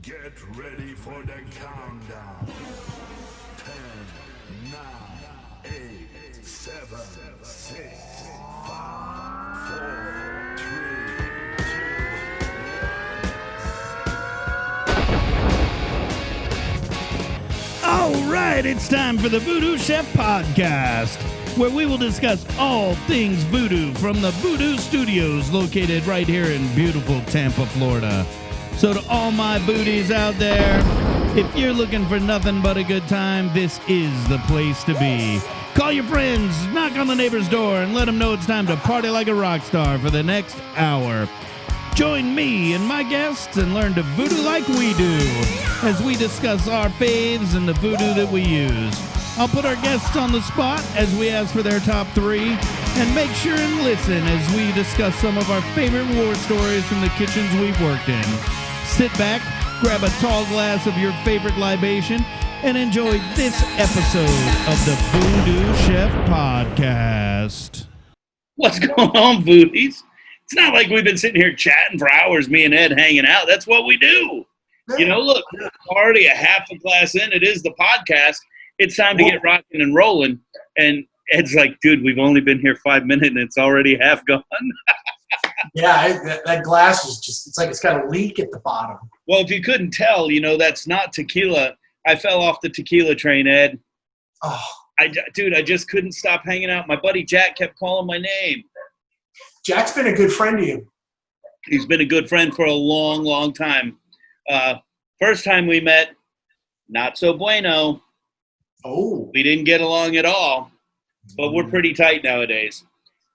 Get ready for the countdown. 10, 9, 8, 7, 6, 5, 4, 3, 2, 1. All right, it's time for the VooDoo Chef Podcast, where we will discuss all things voodoo from the VooDoo Studios located right here in beautiful Tampa, Florida. So to all my booties out there, if you're looking for nothing but a good time, this is the place to be. Call your friends, knock on the neighbor's door, and let them know it's time to party like a rock star for the next hour. Join me and my guests and learn to voodoo like we do as we discuss our faves and the voodoo that we use. I'll put our guests on the spot as we ask for their top 3, and make sure and listen as we discuss some of our favorite war stories from the kitchens we've worked in. Sit back, grab a tall glass of your favorite libation, and enjoy this episode of the VooDoo Chef Podcast. What's going on, Voodies? It's not like we've been sitting here chatting for hours, me and Ed hanging out. That's what we do. You know, look, already a half a glass in. It is the podcast. It's time to get rocking and rolling. And Ed's like, dude, we've only been here 5 minutes and it's already half gone. Yeah, that glass is just, it's like it's got a leak at the bottom. Well, if you couldn't tell, you know, that's not tequila. I fell off the tequila train, Ed. Oh, I just couldn't stop hanging out. My buddy Jack kept calling my name. Jack's been a good friend to you. He's been a good friend for a long, long time. First time we met, not so bueno. Oh, We didn't get along at all, but we're pretty tight nowadays.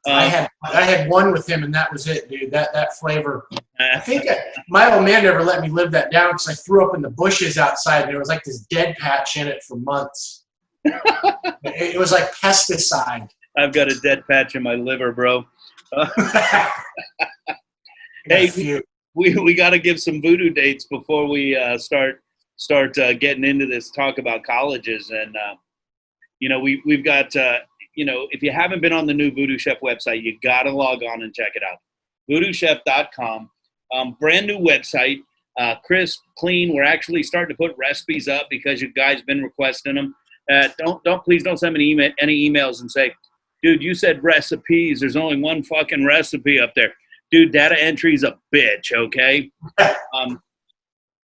I had one with him, and that was it, dude. That flavor. I think my old man never let me live that down because I threw up in the bushes outside, and there was like this dead patch in it for months. It was like pesticide. I've got a dead patch in my liver, bro. Hey, we got to give some voodoo dates before we start getting into this talk about colleges. And, you know, we've got, you know, if you haven't been on the new VooDoo Chef website, you got to log on and check it out. VooDooChef.com. Brand new website, crisp, clean. We're actually starting to put recipes up because you guys been requesting them. Please don't send me any emails and say, dude, you said recipes. There's only one fucking recipe up there. Dude, data entry's a bitch, okay?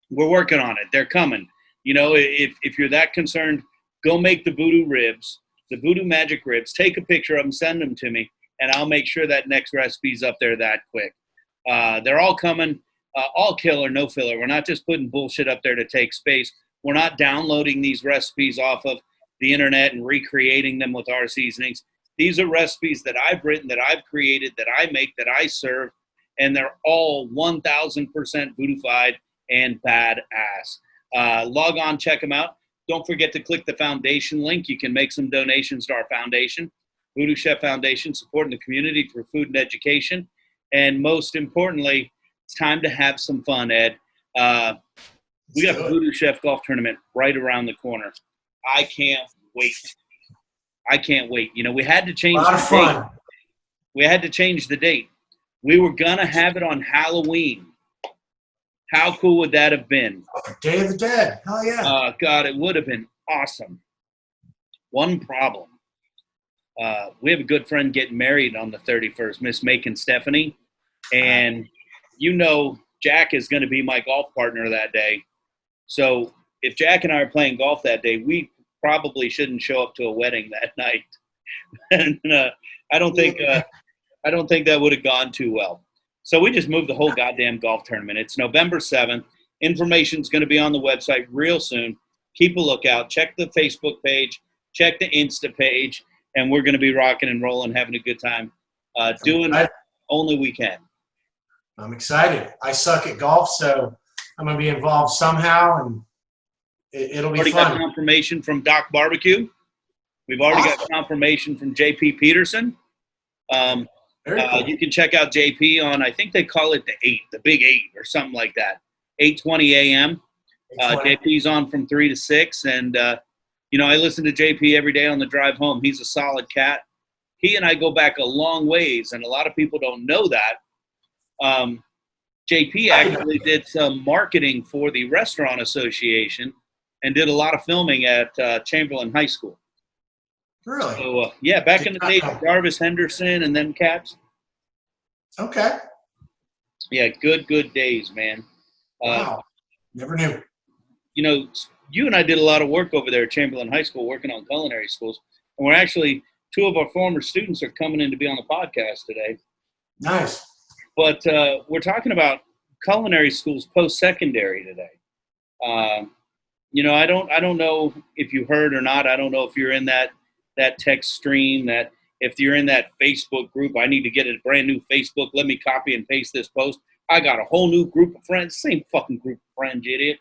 We're working on it. They're coming. You know, if you're that concerned, go make the voodoo ribs, the voodoo magic ribs. Take a picture of them, send them to me, and I'll make sure that next recipe's up there that quick. They're all coming, all killer, no filler. We're not just putting bullshit up there to take space. We're not downloading these recipes off of the internet and recreating them with our seasonings. These are recipes that I've written, that I've created, that I make, that I serve, and they're all 1,000% voodoofied and badass. Log on, check them out. Don't forget to click the foundation link. You can make some donations to our foundation, VooDoo Chef Foundation, supporting the community through food and education. And most importantly, it's time to have some fun, Ed. We got the VooDoo Chef Golf Tournament right around the corner. I can't wait. You know, we had to change the date. We had to change the date. We were going to have it on Halloween. How cool would that have been? Day of the Dead. Hell yeah. God, it would have been awesome. One problem. We have a good friend getting married on the 31st, Miss Macon Stephanie. And you know Jack is going to be my golf partner that day. So if Jack and I are playing golf that day, we probably shouldn't show up to a wedding that night. And I don't think that would have gone too well. So we just moved the whole goddamn golf tournament. It's November 7th. Information's going to be on the website real soon. Keep a lookout. Check the Facebook page. Check the Insta page. And we're going to be rocking and rolling, having a good time, doing only we can. I'm excited. I suck at golf, so I'm going to be involved somehow, and it'll be Already fun. got confirmation from Doc Barbecue. We've already got confirmation from JP Peterson. Very cool. You can check out JP on, I think they call it the Big 8 or something like that, 8:20 a.m. JP's on from 3 to 6. And, you know, I listen to JP every day on the drive home. He's a solid cat. He and I go back a long ways, and a lot of people don't know that. JP actually did some marketing for the Restaurant Association and did a lot of filming at Chamberlain High School. Really? So, yeah, back in the days, Jarvis Henderson and them cats. Okay. Yeah, good days, man. Wow. Never knew. You know, you and I did a lot of work over there at Chamberlain High School working on culinary schools. And we're actually, 2 of our former students are coming in to be on the podcast today. Nice. But we're talking about culinary schools post-secondary today. You know, I don't know if you heard or not. I don't know if you're in that text stream, that if you're in that Facebook group, I need to get a brand new Facebook. Let me copy and paste this post. I got a whole new group of friends. Same fucking group of friends, you idiot.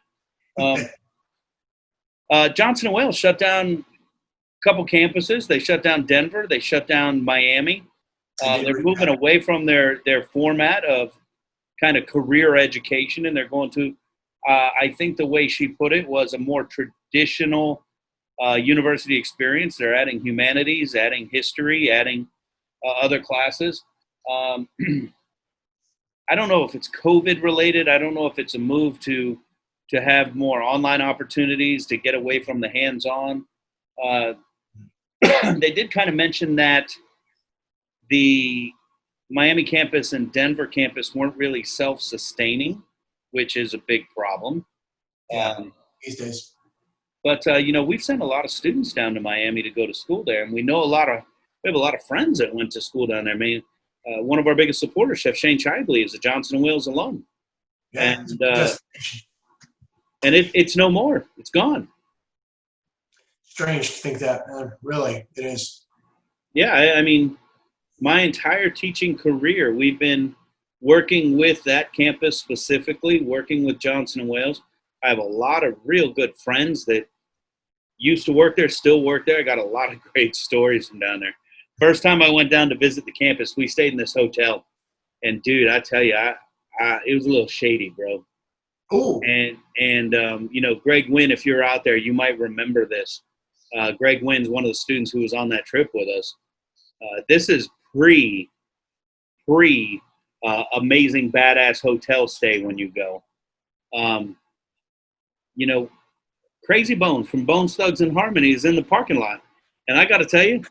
Johnson & Wales shut down a couple campuses. They shut down Denver. They shut down Miami. They're moving away from their format of kind of career education, and they're going to, I think the way she put it was a more traditional university experience. They're adding humanities, adding history, adding other classes. I don't know if it's COVID related. I don't know if it's a move to have more online opportunities, to get away from the hands-on. They did kind of mention that the Miami campus and Denver campus weren't really self-sustaining, which is a big problem. These days. But, you know, we've sent a lot of students down to Miami to go to school there, and we have a lot of friends that went to school down there. I mean, one of our biggest supporters, Chef Shane Chibley, is a Johnson & Wales alum. Yeah. And it's no more. It's gone. Strange to think that. Really, it is. Yeah, I mean, my entire teaching career, we've been working with that campus specifically, working with Johnson & Wales. I have a lot of real good friends that used to work there, still work there. I got a lot of great stories from down there. First time I went down to visit the campus, we stayed in this hotel. And, dude, I tell you, it was a little shady, bro. Ooh. And you know, Greg Wynn, if you're out there, you might remember this. Greg Wynn's one of the students who was on that trip with us. This is pre amazing badass hotel stay when you go. You know, Crazy Bones from Bones Thugs and Harmony is in the parking lot. And I got to tell you,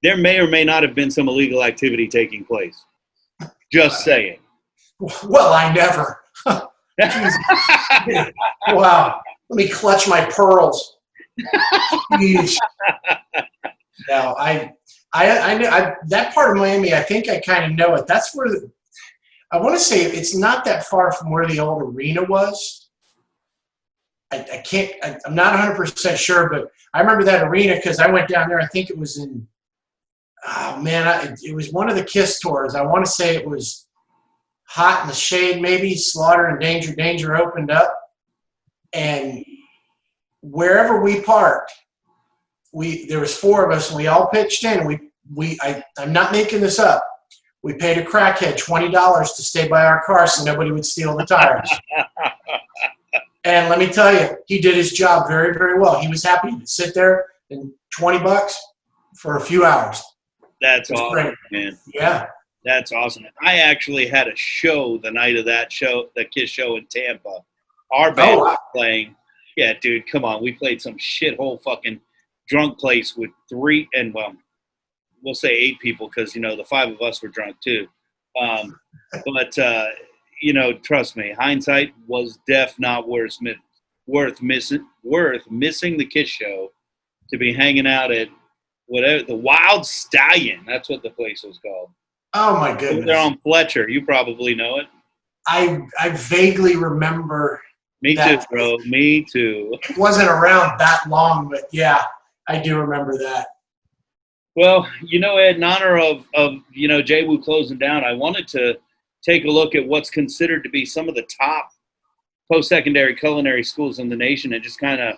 there may or may not have been some illegal activity taking place. Just saying. Well, I never. Wow. Let me clutch my pearls. Jeez. No, I that part of Miami, I think I kind of know it. That's where I want to say it's not that far from where the old arena was. I can't, I'm not 100% sure, but I remember that arena because I went down there. I think it was in, oh man, it was one of the KISS tours. I want to say it was Hot in the Shade, maybe. Slaughter and Danger opened up. And wherever we parked, there was 4 of us, and we all pitched in. I'm not making this up. We paid a crackhead $20 to stay by our car so nobody would steal the tires. And let me tell you, he did his job very, very well. He was happy to sit there and $20 for a few hours. That's awesome, great. Man. Yeah. That's awesome. I actually had a show the night of that show, the KISS show in Tampa. Our band was playing. Yeah, dude, come on. We played some shithole fucking drunk place with 3, and well, we'll say 8 people because, you know, the 5 of us were drunk too. But you know, trust me, hindsight was not worth missing the KISS show to be hanging out at whatever, the Wild Stallion. That's what the place was called. Oh my goodness! They're on Fletcher. You probably know it. I vaguely remember. Me too, bro. Me too. It wasn't around that long, but yeah, I do remember that. Well, you know, Ed, in honor of you know, JWU closing down, I wanted to take a look at what's considered to be some of the top post-secondary culinary schools in the nation and just kind of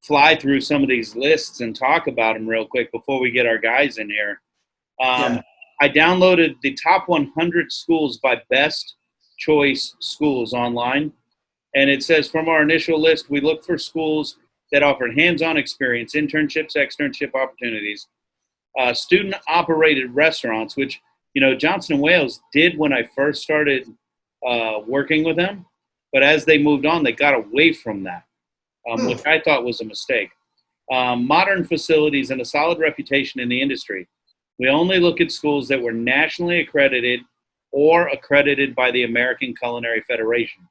fly through some of these lists and talk about them real quick before we get our guys in here. I downloaded the top 100 schools by best choice schools online. And it says from our initial list, we look for schools that offer hands-on experience, internships, externship opportunities, student-operated restaurants, which, you know, Johnson & Wales did when I first started working with them. But as they moved on, they got away from that, which I thought was a mistake. Modern facilities and a solid reputation in the industry. We only look at schools that were nationally accredited or accredited by the American Culinary Federation.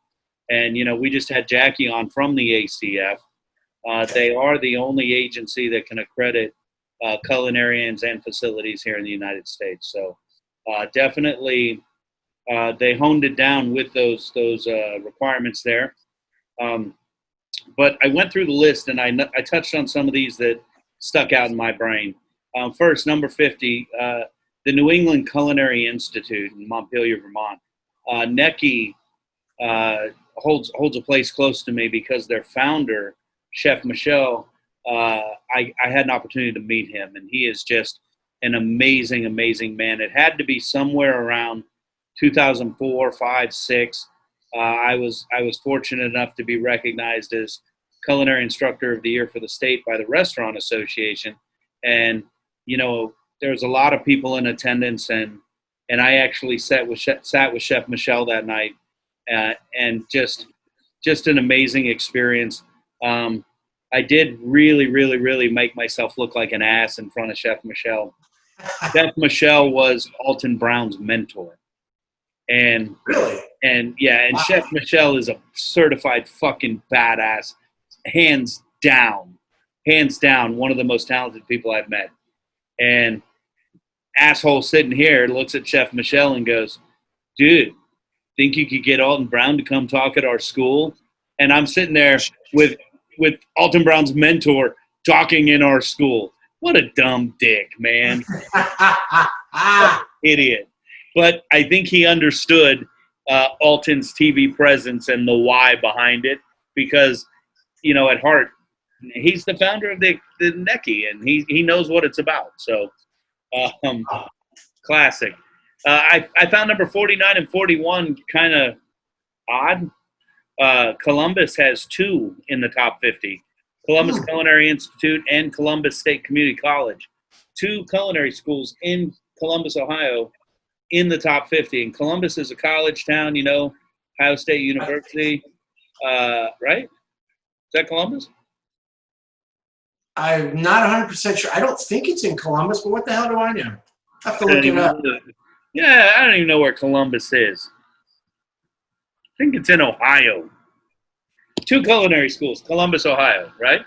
And, we just had Jackie on from the ACF. They are the only agency that can accredit culinarians and facilities here in the United States. So definitely they honed it down with those requirements there. But I went through the list, and I touched on some of these that stuck out in my brain. First, number 50, the New England Culinary Institute in Montpelier, Vermont. NECI holds a place close to me because their founder, Chef Michel, I had an opportunity to meet him, and he is just an amazing, amazing man. It had to be somewhere around 2004, 5, 6. I was fortunate enough to be recognized as Culinary Instructor of the Year for the state by the Restaurant Association, and there was a lot of people in attendance, and I actually sat with Chef Michel that night, and just an amazing experience. I did really, really, really make myself look like an ass in front of Chef Michel. Chef Michel was Alton Brown's mentor. And Really? And Chef Michel is a certified fucking badass, hands down, one of the most talented people I've met. And asshole sitting here looks at Chef Michel and goes, "Dude, think you could get Alton Brown to come talk at our school?" And I'm sitting there with Alton Brown's mentor talking in our school. What a dumb dick, man. Idiot. But I think he understood Alton's TV presence and the why behind it, because, at heart, he's the founder of the NECI, and he knows what it's about. So, classic. I found number 49 and 41 kind of odd. Columbus has 2 in the top 50. Columbus Culinary Institute and Columbus State Community College. 2 culinary schools in Columbus, Ohio, in the top 50. And Columbus is a college town, Ohio State University, right? Is that Columbus? I'm not 100% sure. I don't think it's in Columbus, but what the hell do I know? I have to look it up. Yeah, I don't even know where Columbus is. I think it's in Ohio. 2 culinary schools, Columbus, Ohio, right?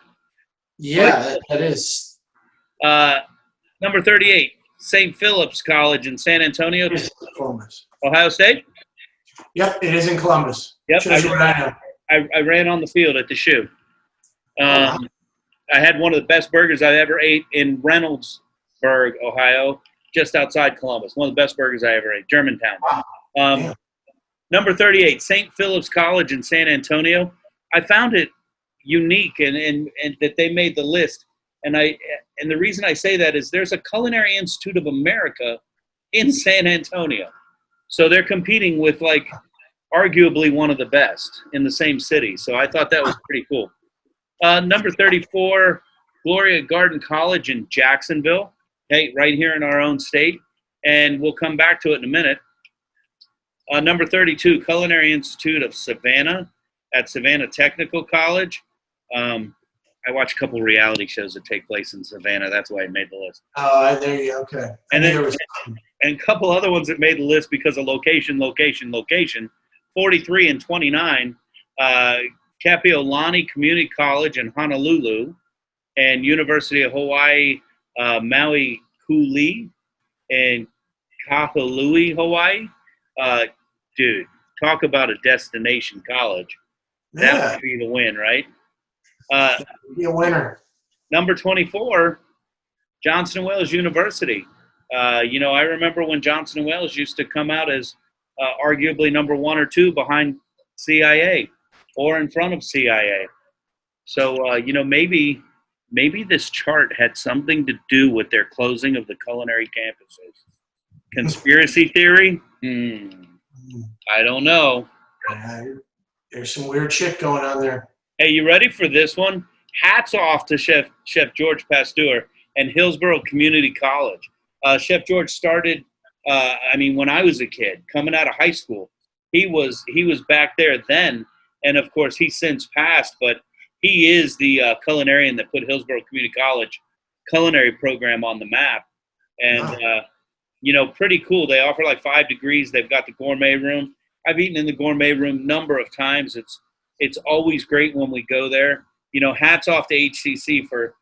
Yeah, that is. Number 38, St. Philip's College in San Antonio, Columbus. Ohio State? Yep, it is in Columbus. Yep, I ran on the field at the shoe. I had one of the best burgers I ever ate in Reynoldsburg, Ohio, just outside Columbus. One of the best burgers I ever ate, Germantown. Wow. Number 38, St. Philip's College in San Antonio. I found it unique and that they made the list. And the reason I say that is there's a Culinary Institute of America in San Antonio. So they're competing with, arguably one of the best in the same city. So I thought that was pretty cool. Number 34, Gloria Garden College in Jacksonville, right here in our own state. And we'll come back to it in a minute. Number 32, Culinary Institute of Savannah at Savannah Technical College. I watch a couple reality shows that take place in Savannah. That's why I made the list. Oh, there you go. Okay. And a couple other ones that made the list because of location. 43 and 29, Kapiolani Community College in Honolulu, and University of Hawaii, Maui Kuli in Kahului, Hawaii. Dude, talk about a destination college. That would be the win, right? Be a winner. Number 24, Johnson & Wales University. I remember when Johnson & Wales used to come out as arguably number 1 or 2 behind CIA or in front of CIA. So, maybe this chart had something to do with their closing of the culinary campuses. Conspiracy theory? I don't know. There's some weird shit going on there. Hey, you ready for this one? Hats off to Chef George Pasteur and Hillsborough Community College. Chef George started, when I was a kid, coming out of high school. he was back there then, and of course he's since passed, but he is the culinarian that put Hillsborough Community College culinary program on the map, and pretty cool. They offer like 5 degrees. They've got the gourmet room. I've eaten in the gourmet room a number of times. It's always great when we go there. Hats off to HCC for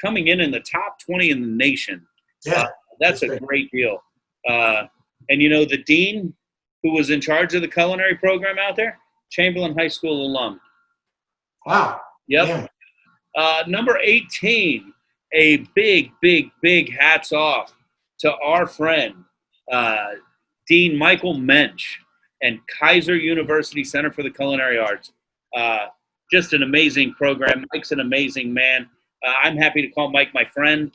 coming in the top 20 in the nation. Yeah, that's a great deal. And the dean who was in charge of the culinary program out there, Chamberlain High School alum. Wow. Yep. Number 18, a big hats off to our friend, Dean Michael Mensch and Kaiser University Center for the Culinary Arts. Just an amazing program. Mike's an amazing man. I'm happy to call Mike my friend.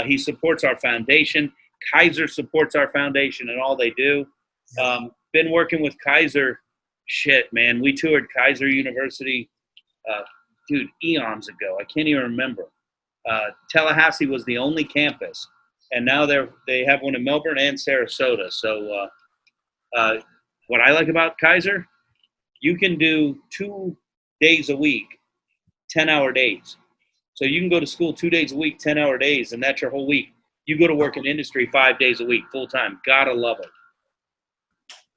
He supports our foundation. Kaiser supports our foundation and all they do. Been working with Kaiser. Shit, man. We toured Kaiser University, eons ago. I can't even remember. Tallahassee was the only campus, and now they have one in Melbourne and Sarasota. So what I like about Kaiser, you can do 2 days a week, 10-hour days. So you can go to school 2 days a week, 10-hour days, and that's your whole week. You go to work in industry 5 days a week, full-time. Gotta love it.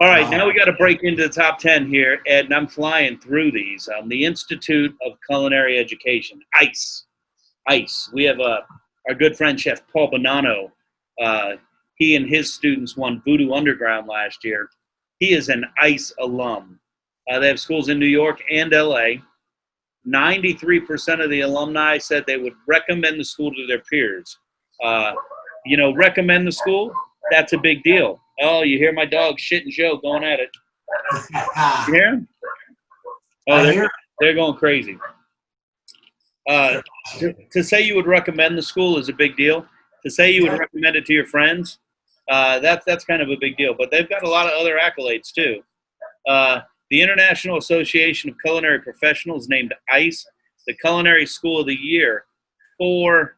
All right, now we got to break into the top 10 here, Ed, and I'm flying through these. The Institute of Culinary Education, ICE. ICE. We have our good friend, Chef Paul Bonanno. He and his students won VooDoo Underground last year. He is an ICE alum. They have schools in New York and LA. 93% of the alumni said they would recommend the school to their peers. Recommend the school, that's a big deal. Oh, you hear my dog Shit and Joe going at it. You hear him? Oh, they're going crazy. To say you would recommend the school is a big deal. To say you would recommend it to your friends, that's kind of a big deal. But they've got a lot of other accolades too. The International Association of Culinary Professionals named ICE the Culinary School of the Year 4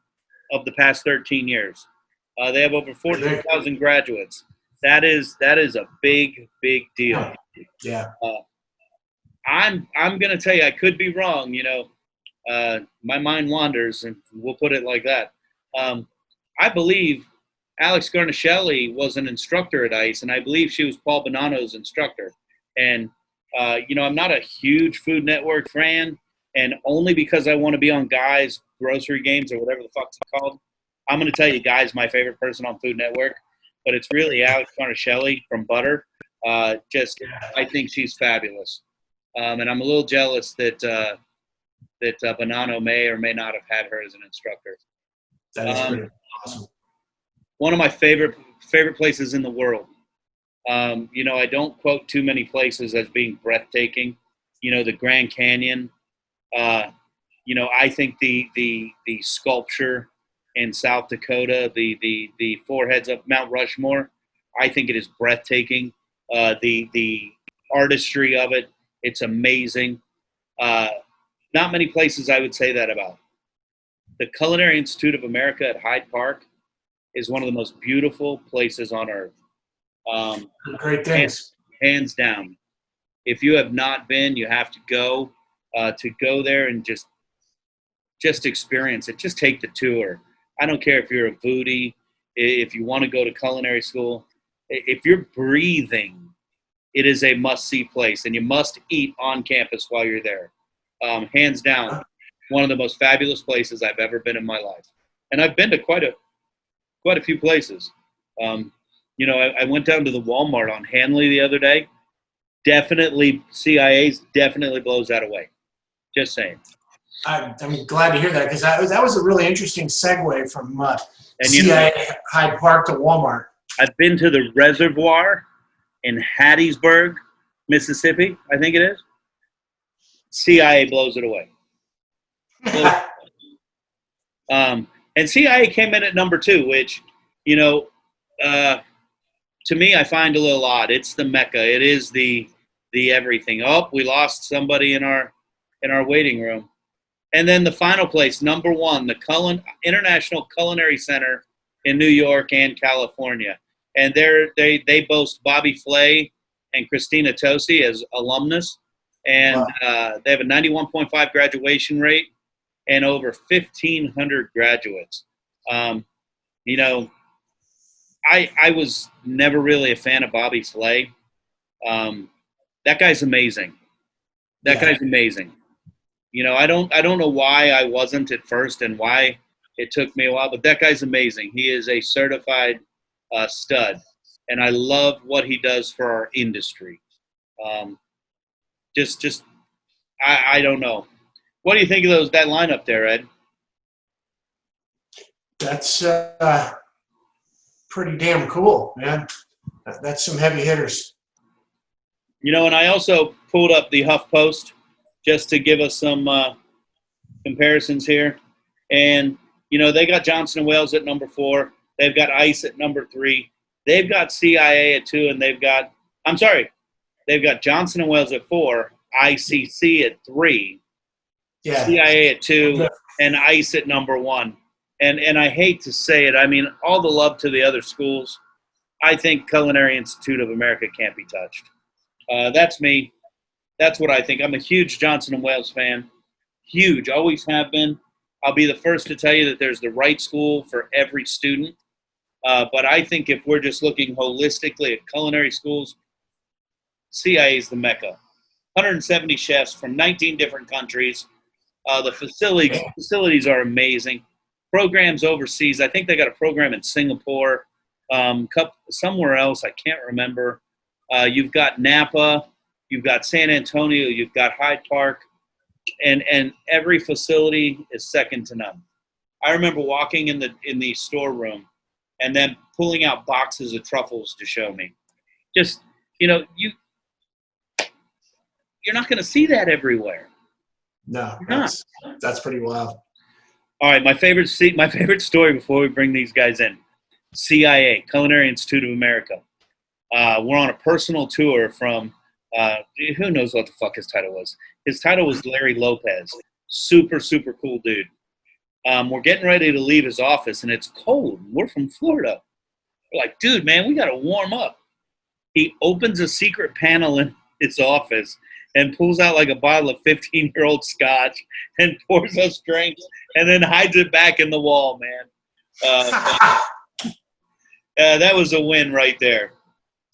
of the past 13 years. They have over 14,000 graduates. That is a big deal. Yeah. I'm going to tell you, I could be wrong. My mind wanders, and we'll put it like that. I believe Alex Garnaschelli was an instructor at ICE, and I believe she was Paul Bonanno's instructor. And I'm not a huge Food Network fan, and only because I want to be on Guy's Grocery Games or whatever the fuck's it called. I'm going to tell you, Guy's my favorite person on Food Network, but it's really Alex Garnaschelli from Butter. I think she's fabulous, and I'm a little jealous that Bonanno may or may not have had her as an instructor. That is pretty awesome. One of my favorite places in the world. I don't quote too many places as being breathtaking. The Grand Canyon. I think the sculpture in South Dakota, the four heads up Mount Rushmore, I think it is breathtaking. The artistry of it, it's amazing. Not many places I would say that about. The Culinary Institute of America at Hyde Park is one of the most beautiful places on earth. Great things. Hands down. If you have not been, you have to go there and just experience it. Just take the tour. I don't care if you're a foodie, if you want to go to culinary school. If you're breathing, it is a must-see place, and you must eat on campus while you're there. Hands down, one of the most fabulous places I've ever been in my life. And I've been to quite a few places. I went down to the Walmart on Hanley the other day. Definitely, CIA's definitely blows that away. Just saying. I'm glad to hear that, because that was a really interesting segue from CIA Hyde Park to Walmart. I've been to the Reservoir in Hattiesburg, Mississippi, I think it is. CIA blows it away. And CIA came in at number 2, which, to me, I find a little odd. It's the Mecca. It is the everything. Oh, we lost somebody in our waiting room. And then the final place, number 1, the International Culinary Center in New York and California. And they boast Bobby Flay and Christina Tosi as alumnus. And they have a 91.5 graduation rate and over 1,500 graduates. You know, I was never really a fan of Bobby Flay. That guy's amazing. That guy's amazing. You know, I don't know why I wasn't at first and why it took me a while, but that guy's amazing. He is a certified stud, and I love what he does for our industry. I don't know. What do you think of that lineup there, Ed? That's pretty damn cool, man. That's some heavy hitters. You know, and I also pulled up the HuffPost just to give us some comparisons here. And, you know, they got Johnson & Wales at number 4. They've got ICE at number 3. They've got CIA at 2, and they've got Johnson & Wales at 4, ICC at 3, CIA at 2, and ICE at number 1. And I hate to say it. I mean, all the love to the other schools. I think Culinary Institute of America can't be touched. That's me. That's what I think. I'm a huge Johnson & Wales fan. Huge. Always have been. I'll be the first to tell you that there's the right school for every student. But I think if we're just looking holistically at culinary schools, CIA is the mecca. 170 chefs from 19 different countries. The facilities are amazing. Programs overseas. I think they got a program in Singapore, somewhere else. I can't remember. You've got Napa. You've got San Antonio. You've got Hyde Park. And every facility is second to none. I remember walking in the storeroom and then pulling out boxes of truffles to show me. Just, you know, you're not going to see that everywhere. No, that's pretty wild. All right, my favorite story before we bring these guys in. CIA, Culinary Institute of America. We're on a personal tour from who knows what the fuck his title was. His title was Larry Lopez. Super, super cool dude. We're getting ready to leave his office, and it's cold. We're from Florida. We're like, dude, man, we got to warm up. He opens a secret panel in his office and pulls out like a bottle of 15-year-old scotch and pours us drinks and then hides it back in the wall, man. That was a win right there.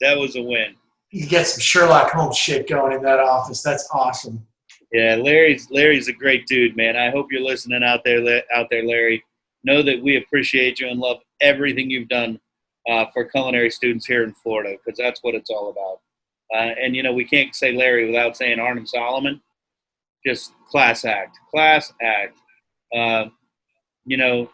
That was a win. You get some Sherlock Holmes shit going in that office. That's awesome. Yeah, Larry's a great dude, man. I hope you're listening out there, Larry. Know that we appreciate you and love everything you've done for culinary students here in Florida, because that's what it's all about. And, you know, we can't say Larry without saying Arnim Solomon. Just class act. You know,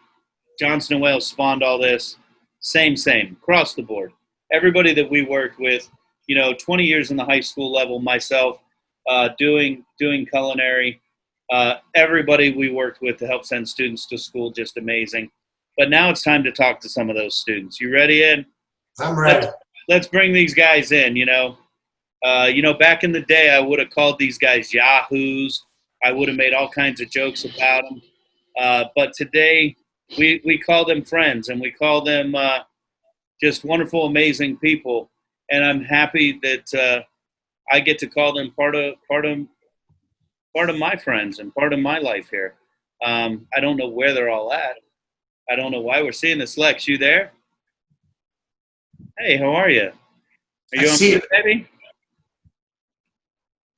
Johnson & Wales spawned all this. Same, across the board. Everybody that we worked with, you know, 20 years in the high school level, myself, doing culinary. Everybody we worked with to help send students to school, just amazing. But now it's time to talk to some of those students. You ready, Ed? I'm ready. Let's bring these guys in, you know. Back in the day, I would have called these guys yahoos. I would have made all kinds of jokes about them. But today, we call them friends, and we call them just wonderful, amazing people. And I'm happy that I get to call them part of my friends and part of my life here. I don't know where they're all at. I don't know why we're seeing this. Lex, you there? Hey, how are you? Are you on mute, baby?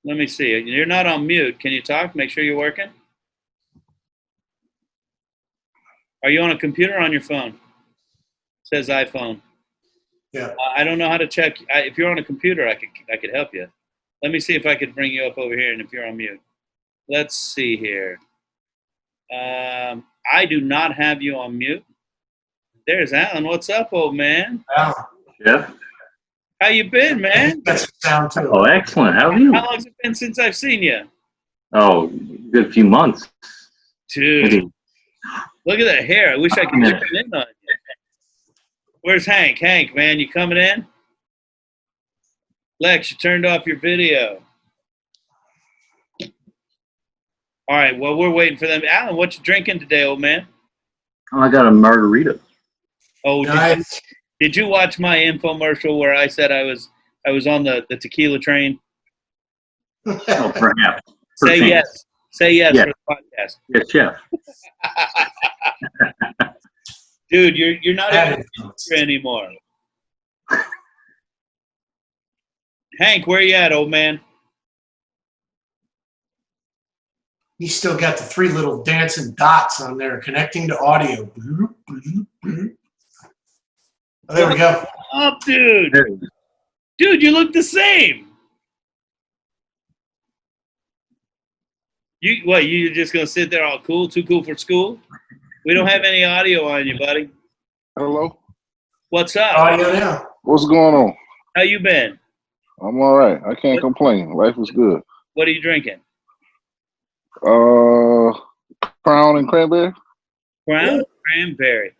Let me see. You're not on mute. Can you talk? Make sure you're working. Are you on a computer or on your phone? It says iPhone. Yeah. I don't know how to check. If you're on a computer, I could help you. Let me see if I could bring you up over here, and if you're on mute. Let's see here. I do not have you on mute. There's Alan. What's up, old man? Alan. Yeah. How you been, man? That's sound too. Oh, excellent. How are you? How long's it been since I've seen you? Oh, good few months. Dude, look at that hair. I wish I could zoom in on you. Where's Hank? Hank, man, you coming in? Lex, you turned off your video. All right, well, we're waiting for them. Alan, what you drinking today, old man? Oh, I got a margarita. Oh, Nice. did you watch my infomercial where I said I was I was on the tequila train. Oh, perhaps. Say Perchance. yes. Say yes Yeah. for the podcast. Yes, chef. Dude, you're not That even is a teacher anymore. Hank, where you at, old man? He's still got the 3 little dancing dots on there connecting to audio. Bloop, bloop, bloop. Oh, there we go. Up, dude. There it is. Dude, you look the same. You just gonna sit there all cool, too cool for school? We don't have any audio on you, buddy. Hello. What's up? Audio now. What's going on? How you been? I'm all right. I can't complain. Life is good. What are you drinking? Crown and cranberry. Crown cranberry.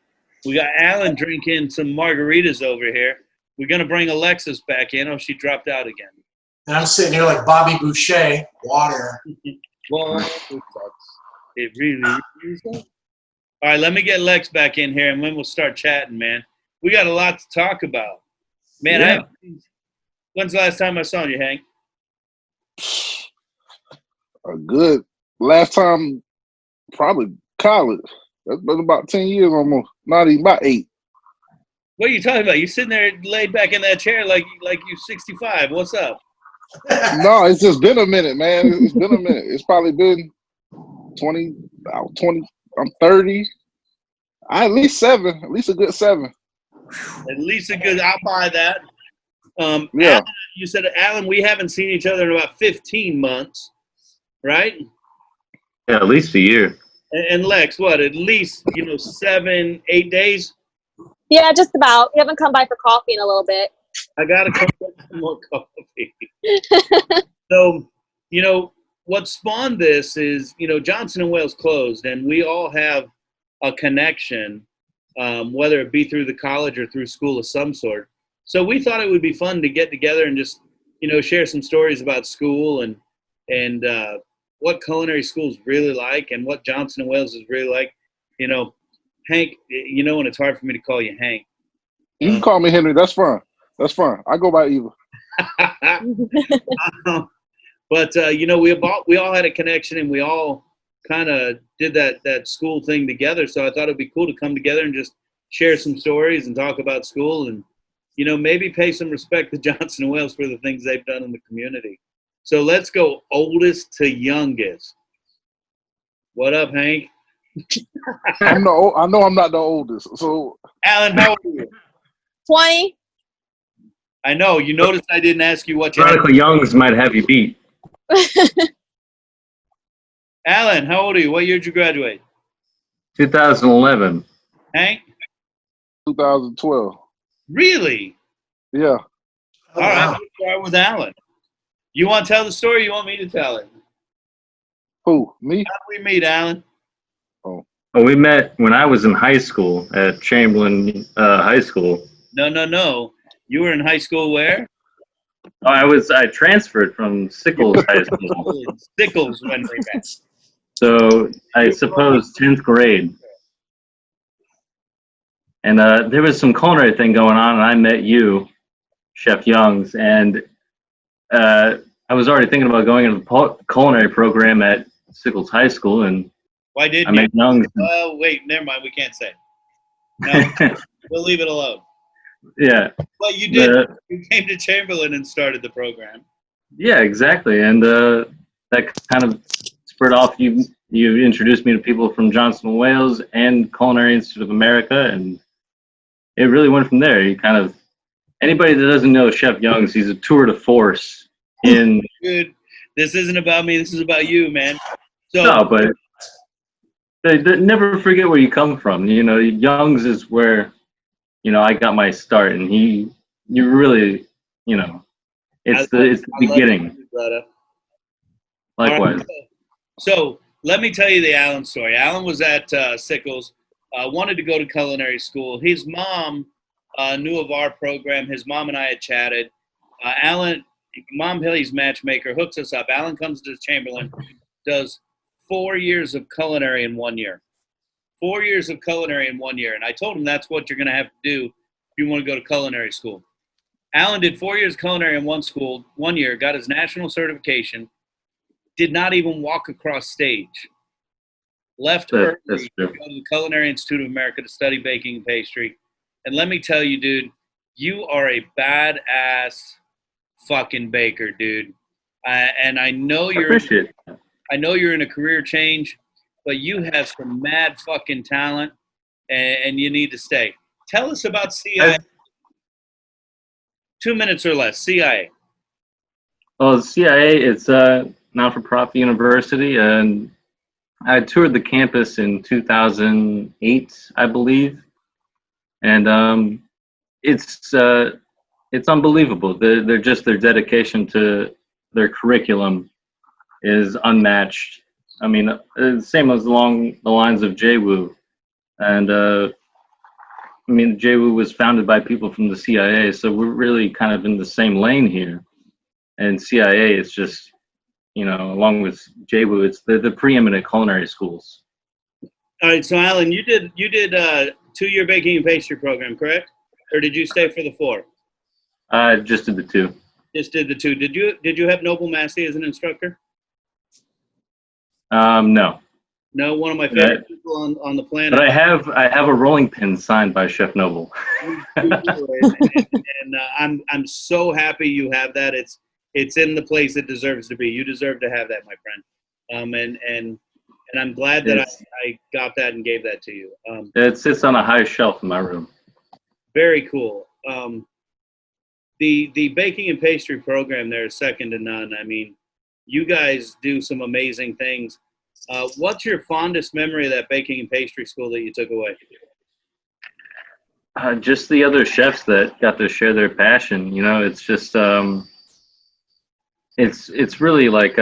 We got Alan drinking some margaritas over here. We're gonna bring Alexis back in. Oh, she dropped out again. And I'm sitting here like Bobby Boucher. Water. Well, it sucks. It really sucks. All right, let me get Lex back in here, and then we'll start chatting, man. We got a lot to talk about. Man, Yeah. when's the last time I saw you, Hank? A good last time, probably college. That's been about 10 years almost. Not even about 8. What are you talking about? You sitting there laid back in that chair like you're 65. What's up? No, it's just been a minute, man. It's been a minute. It's probably been 20. I'm 30. At least 7. At least a good 7. At least a good. I'll buy that. Yeah. Alan, you said, Alan, we haven't seen each other in about 15 months, right? Yeah, at least a year. And Lex, what? At least 7, 8 days. Yeah, just about. We haven't come by for coffee in a little bit. I gotta come get some more coffee. So, what spawned this is, Johnson and Wales closed, and we all have a connection, whether it be through the college or through school of some sort. So we thought it would be fun to get together and just, share some stories about school and what culinary school's really like and what Johnson and Wales is really like. Hank, and it's hard for me to call you Hank. You can call me Henry. That's fine. That's fine. I go by either. But we all had a connection, and we all kind of did that school thing together. So I thought it'd be cool to come together and just share some stories and talk about school, and maybe pay some respect to Johnson and Wales for the things they've done in the community. So let's go oldest to youngest. What up, Hank? I know I'm not the oldest. So Alan, how old are you? 20. I know. You noticed I didn't ask you what you had. Radical Youngs might have you beat. Alan, how old are you? What year did you graduate? 2011. Hank? 2012. Really? Yeah. All right, let's start with Alan. You want to tell the story, or you want me to tell it? Who? Me? How did we meet, Alan? Well, we met when I was in high school at Chamberlain High School. No. You were in high school where? I transferred from Sickles High School. Sickles when we met. So I suppose 10th grade. And there was some culinary thing going on, and I met you, Chef Youngs, and I was already thinking about going into the culinary program at Sickles High School, and Why didn't I you? met Youngs. Oh, wait, never mind. We can't say. No, we'll leave it alone. Yeah. Well, you did. You came to Chamberlain and started the program. Yeah, exactly. And that kind of spurred off. You introduced me to people from Johnson & Wales and Culinary Institute of America, and it really went from there. You kind of, anybody that doesn't know Chef Youngs, he's a tour de force in. Dude, this isn't about me. This is about you, man. So, No, but they never forget where you come from. Youngs is where, I got my start, and you really, it's the beginning. Likewise. Right. So let me tell you the Alan story. Alan was at Sickles, wanted to go to culinary school. His mom knew of our program. His mom and I had chatted. Mom Hilly's matchmaker, hooks us up. Alan comes to Chamberlain, does 4 years of culinary in 1 year. 4 years of culinary in 1 year. And I told him that's what you're going to have to do if you want to go to culinary school. Alan did 4 years culinary in one school, 1 year, got his national certification, did not even walk across stage. Left early That's to true. go to the Culinary Institute of America to study baking and pastry. And let me tell you, dude, you are a badass fucking baker, dude. And I know I you're appreciate it. I know you're in a career change, but you have some mad fucking talent, and you need to stay. Tell us about CIA. 2 minutes or less. CIA. Well, the CIA, it's a not-for-profit university, and I toured the campus in 2008, I believe, and it's unbelievable. Their dedication to their curriculum is unmatched. I mean, same as along the lines of JWU, and I mean, JWU was founded by people from the CIA, so we're really kind of in the same lane here. And CIA is just, along with JWU, it's the preeminent culinary schools. All right, so Alan, you did 2-year baking and pastry program, correct? Or did you stay for the 4? I just did the 2. Just did the 2. Did you have Noble Massey as an instructor? No. No, one of my favorite people on the planet. But I have a rolling pin signed by Chef Noble. and I'm so happy you have that. It's in the place it deserves to be. You deserve to have that, my friend. And I'm glad that I got that and gave that to you. It sits on a high shelf in my room. Very cool. The baking and pastry program there is second to none. I mean, you guys do some amazing things. What's your fondest memory of that baking and pastry school that you took away? Just the other chefs that got to share their passion. It's just it's really like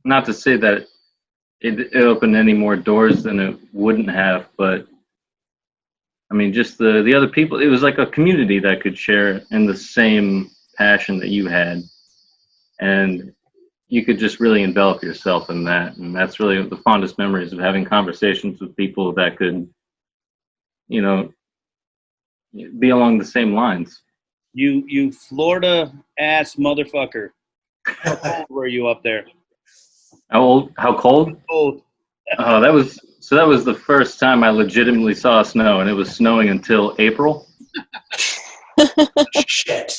not to say that it opened any more doors than it wouldn't have, but I mean, just the other people. It was like a community that could share in the same passion that you had, and you could just really envelop yourself in that. And that's really the fondest memories of having conversations with people that could, be along the same lines. You Florida ass motherfucker. How cold were you up there? How cold? Cold. Oh, that was the first time I legitimately saw snow, and it was snowing until April. Shit.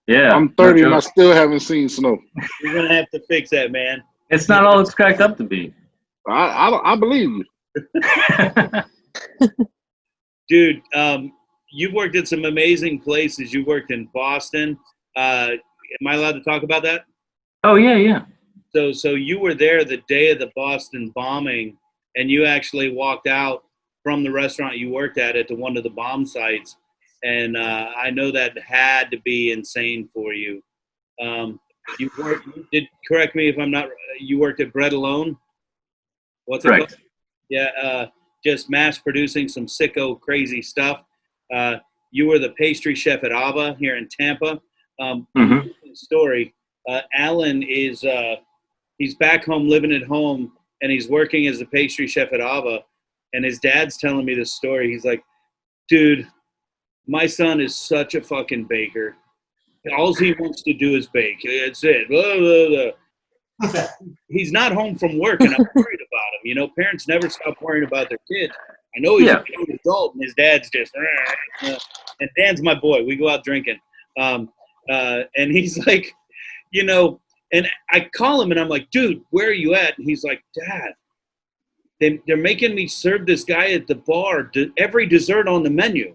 Yeah. I'm 30 and I still haven't seen snow. You're gonna have to fix that, man. It's not all it's cracked up to be. I believe you. Dude, you've worked at some amazing places. You worked in Boston. Am I allowed to talk about that? Oh, yeah. So you were there the day of the Boston bombing, and you actually walked out from the restaurant you worked at to one of the bomb sites. And I know that had to be insane for you. Correct me if I'm not. You worked at Bread Alone. What's it called? Yeah, just mass producing some sicko crazy stuff. You were the pastry chef at Ava here in Tampa. Story. Alan is he's back home living at home, and he's working as a pastry chef at Ava. And his dad's telling me this story. He's like, dude, my son is such a fucking baker. All he wants to do is bake. That's it. Blah, blah, blah. He's not home from work, and I'm worried about him. Parents never stop worrying about their kids. I know he's a good adult, and his dad's just, and Dan's my boy. We go out drinking. And he's like, and I call him, and I'm like, dude, where are you at? And he's like, Dad, they're making me serve this guy at the bar every dessert on the menu.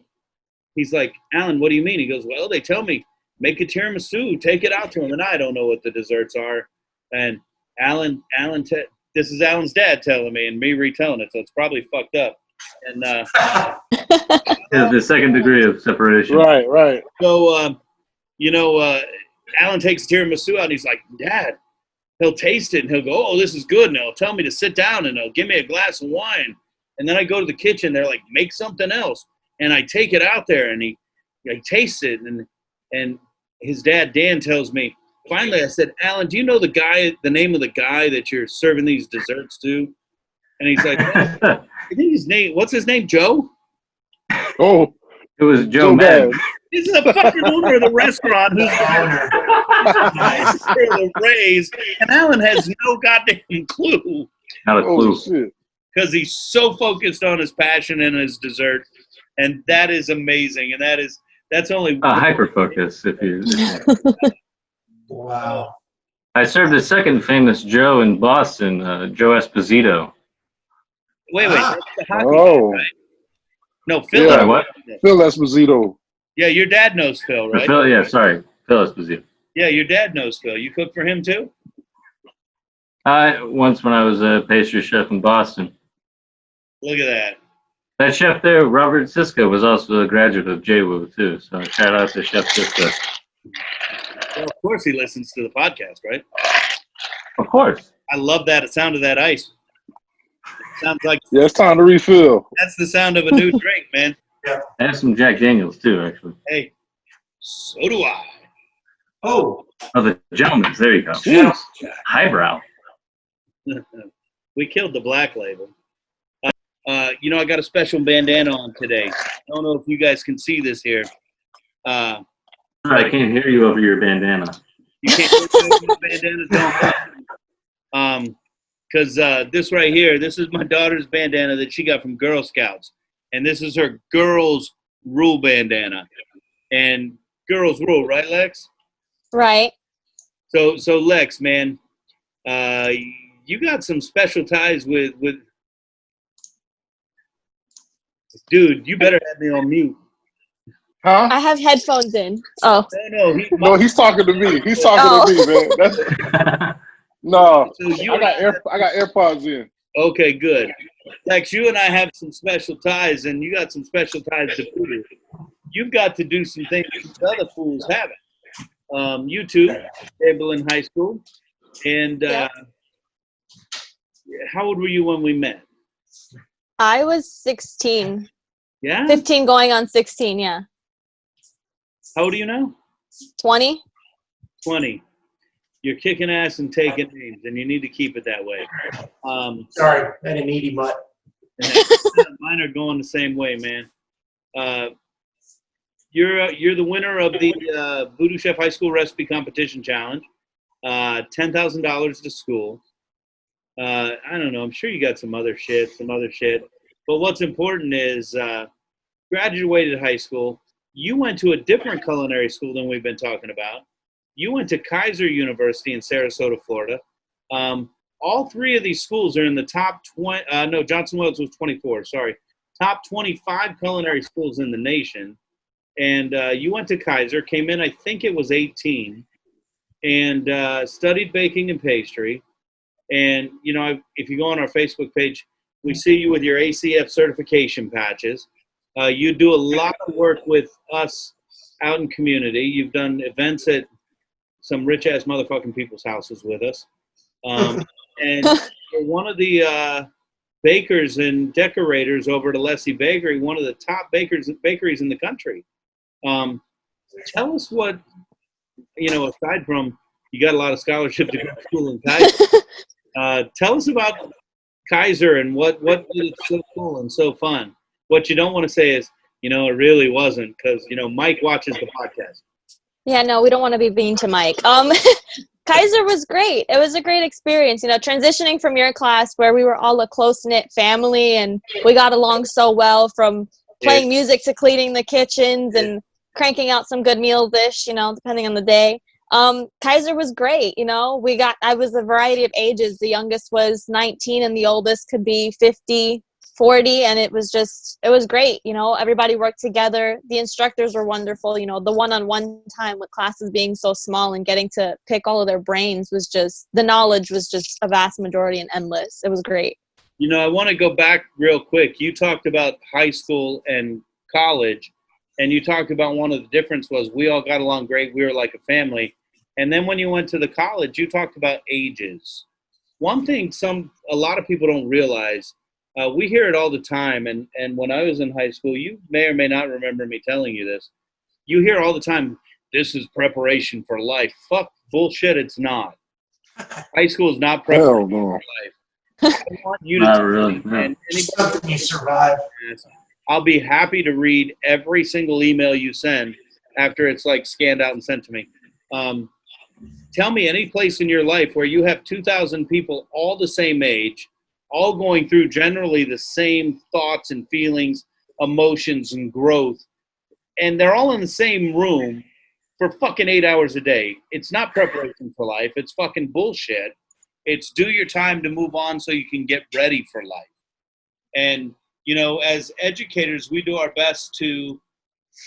He's like, Alan, what do you mean? He goes, well, they tell me, make a tiramisu, take it out to him. And I don't know what the desserts are. And this is Alan's dad telling me and me retelling it. So it's probably fucked up. And the second degree of separation. Right. So, Alan takes the tiramisu out and he's like, Dad, he'll taste it and he'll go, oh, this is good. And he'll tell me to sit down and he'll give me a glass of wine. And then I go to the kitchen. They're like, make something else. And I take it out there, and he tastes it, and his dad, Dan, tells me, finally, I said, Alan, do you know the name of the guy that you're serving these desserts to? And he's like, I think what's his name, Joe? Oh. It was Joe Madden. This is the fucking owner of the restaurant who's for the raise, and Alan has no goddamn clue Not a clue. Oh shit! because he's so focused on his passion and his dessert, and that is amazing. And that's only Hyper focus. If you. Wow. I served a second famous Joe in Boston, Joe Esposito. wait. Ah. That's the hockey guy, Oh, right? No, Phil. Yeah. Sorry, what? Phil Esposito. Yeah, your dad knows Phil, right? Phil, yeah, sorry, Phil Esposito. Yeah, your dad knows Phil. You cook for him too? Once when I was a pastry chef in Boston. Look at that. That chef there, Robert Siska, was also a graduate of JWO too. So shout out to Chef Siska. Well, of course he listens to the podcast, right? Of course. I love that sound of that ice. Sounds like Yeah, it's time to refill. that's the sound of a new drink, man. I have some Jack Daniels too, actually. Hey, so do I. Oh. Oh, the gentleman's. There you go. Yeah. Highbrow. We killed the black label. I got a special bandana on today. I don't know if you guys can see this here. I can't hear you over your bandana. You can't see the bandana, don't. Because this right here, this is my daughter's bandana that she got from Girl Scouts, and this is her girls' rule bandana. And girls rule, right, Lex? Right. So Lex, man, you got some special ties with. Dude, you better have me on mute. Huh? I have headphones in. Oh. No, He's talking to me. He's talking to me, man. No, So you I got AirPods in. Okay, good. Lex, you and I have some special ties, and you got some special ties to VooDoo. You've got to do some things that other fools haven't. You two, Abel in high school, and how old were you when we met? I was 16. Yeah? 15 going on 16, yeah. How old are you now? 20? 20. You're kicking ass and taking names, and you need to keep it that way. Sorry, I didn't eat mutt. Mine are going the same way, man. You're the winner of the VooDoo Chef High School Recipe Competition Challenge. $10,000 to school. I don't know. I'm sure you got some other shit. But what's important is graduated high school. You went to a different culinary school than we've been talking about. You went to Kaiser University in Sarasota, Florida. All three of these schools are in the top 20. No, Johnson Wales was 24. Sorry. Top 25 culinary schools in the nation. And you went to Kaiser, came in, I think it was 18, and studied baking and pastry. And, if you go on our Facebook page, we see you with your ACF certification patches. You do a lot of work with us out in community. You've done events at some rich-ass motherfucking people's houses with us. And you're one of the bakers and decorators over at Alessi Bakery, one of the top bakeries in the country. Tell us what, aside from you got a lot of scholarship to go to school in Kaiser, tell us about Kaiser and what made it so cool and so fun. What you don't want to say is, it really wasn't, because, Mike watches the podcast. Yeah, no, we don't want to be mean to Mike. Kaiser was great. It was a great experience, transitioning from your class where we were all a close-knit family and we got along so well, from playing music to cleaning the kitchens and cranking out some good meals-ish, depending on the day. Kaiser was great. I was a variety of ages. The youngest was 19 and the oldest could be 50, 40. And it was great. Everybody worked together. The instructors were wonderful. The one-on-one time with classes being so small and getting to pick all of their brains the knowledge was just a vast majority and endless. It was great. I want to go back real quick. You talked about high school and college, and you talked about one of the difference was we all got along great. We were like a family. And then when you went to the college, you talked about ages. One thing a lot of people don't realize, we hear it all the time. And when I was in high school, you may or may not remember me telling you this. You hear all the time, this is preparation for life. Fuck bullshit, it's not. High school is not preparation for life. I want you to tell me, man, Something you survive. I'll be happy to read every single email you send after it's like scanned out and sent to me. Tell me any place in your life where you have 2,000 people all the same age, all going through generally the same thoughts and feelings, emotions and growth, and they're all in the same room for fucking 8 hours a day. It's not preparation for life. It's fucking bullshit. It's do your time to move on so you can get ready for life. And, you know, as educators, we do our best to,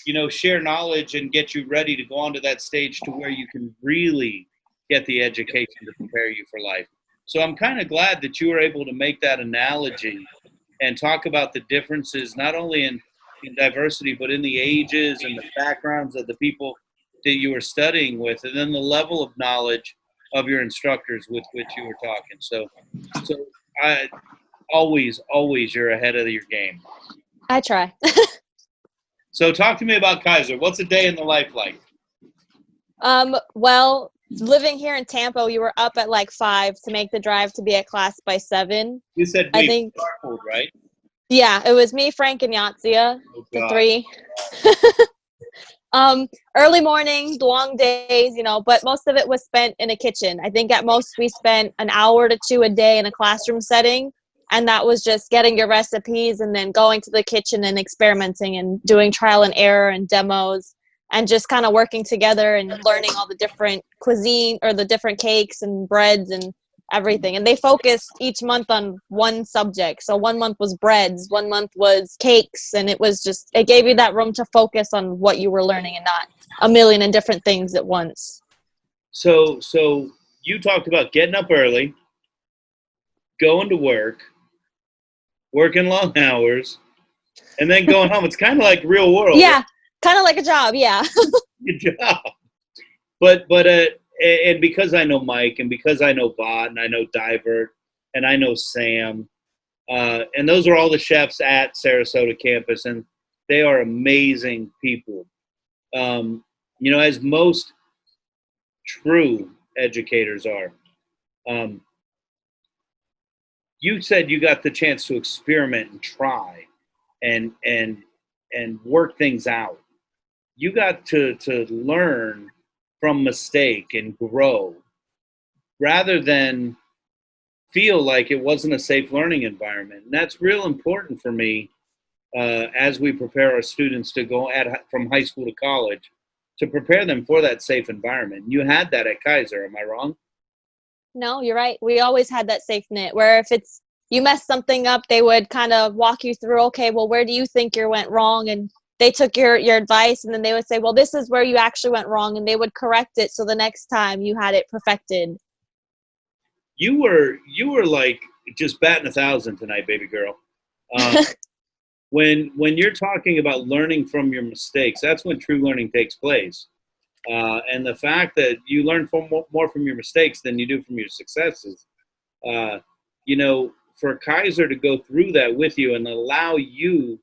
you know, share knowledge and get you ready to go on to that stage to where you can really get the education to prepare you for life. So I'm kind of glad that you were able to make that analogy and talk about the differences, not only in diversity, but in the ages and the backgrounds of the people that you were studying with, and then the level of knowledge of your instructors with which you were talking. So I always you're ahead of your game. I try. So talk to me about Kaiser. What's a day in the life like? Well, living here in Tampa, we were up at like 5 to make the drive to be at class by 7. You said I think, carpooled, right? yeah, it was me, Frank, and Yatsia, the 3. Early mornings, long days, you know, but most of it was spent in a kitchen. I think at most we spent an hour to 2 a day in a classroom setting. And that was just getting your recipes and then going to the kitchen and experimenting and doing trial and error and demos and just kind of working together and learning all the different cuisine or the different cakes and breads and everything. And they focused each month on one subject. So 1 month was breads, 1 month was cakes. And it was just, it gave you that room to focus on what you were learning and not a million and different things at once. So you talked about getting up early, going to work, working long hours, and then going home. It's kind of like real world. Yeah, kind of like a job, yeah. Good job. But and because I know Mike, and because I know Bot, and I know Divert, and I know Sam, and those are all the chefs at Sarasota campus, and they are amazing people. You know, as most true educators are. You said you got the chance to experiment and try and work things out. You got to learn from mistake and grow rather than feel like it wasn't a safe learning environment. And that's real important for me as we prepare our students to go from high school to college, to prepare them for that safe environment. You had that at Kaiser, am I wrong? No, you're right. We always had that safe net where if it's you mess something up, they would kind of walk you through, okay, well, where do you think you went wrong? And they took your advice, and then they would say, well, this is where you actually went wrong, and they would correct it so the next time you had it perfected. You were like just batting 1,000 tonight, baby girl. When you're talking about learning from your mistakes, that's when true learning takes place. And the fact that you learn more from your mistakes than you do from your successes, you know, for Kaiser to go through that with you and allow you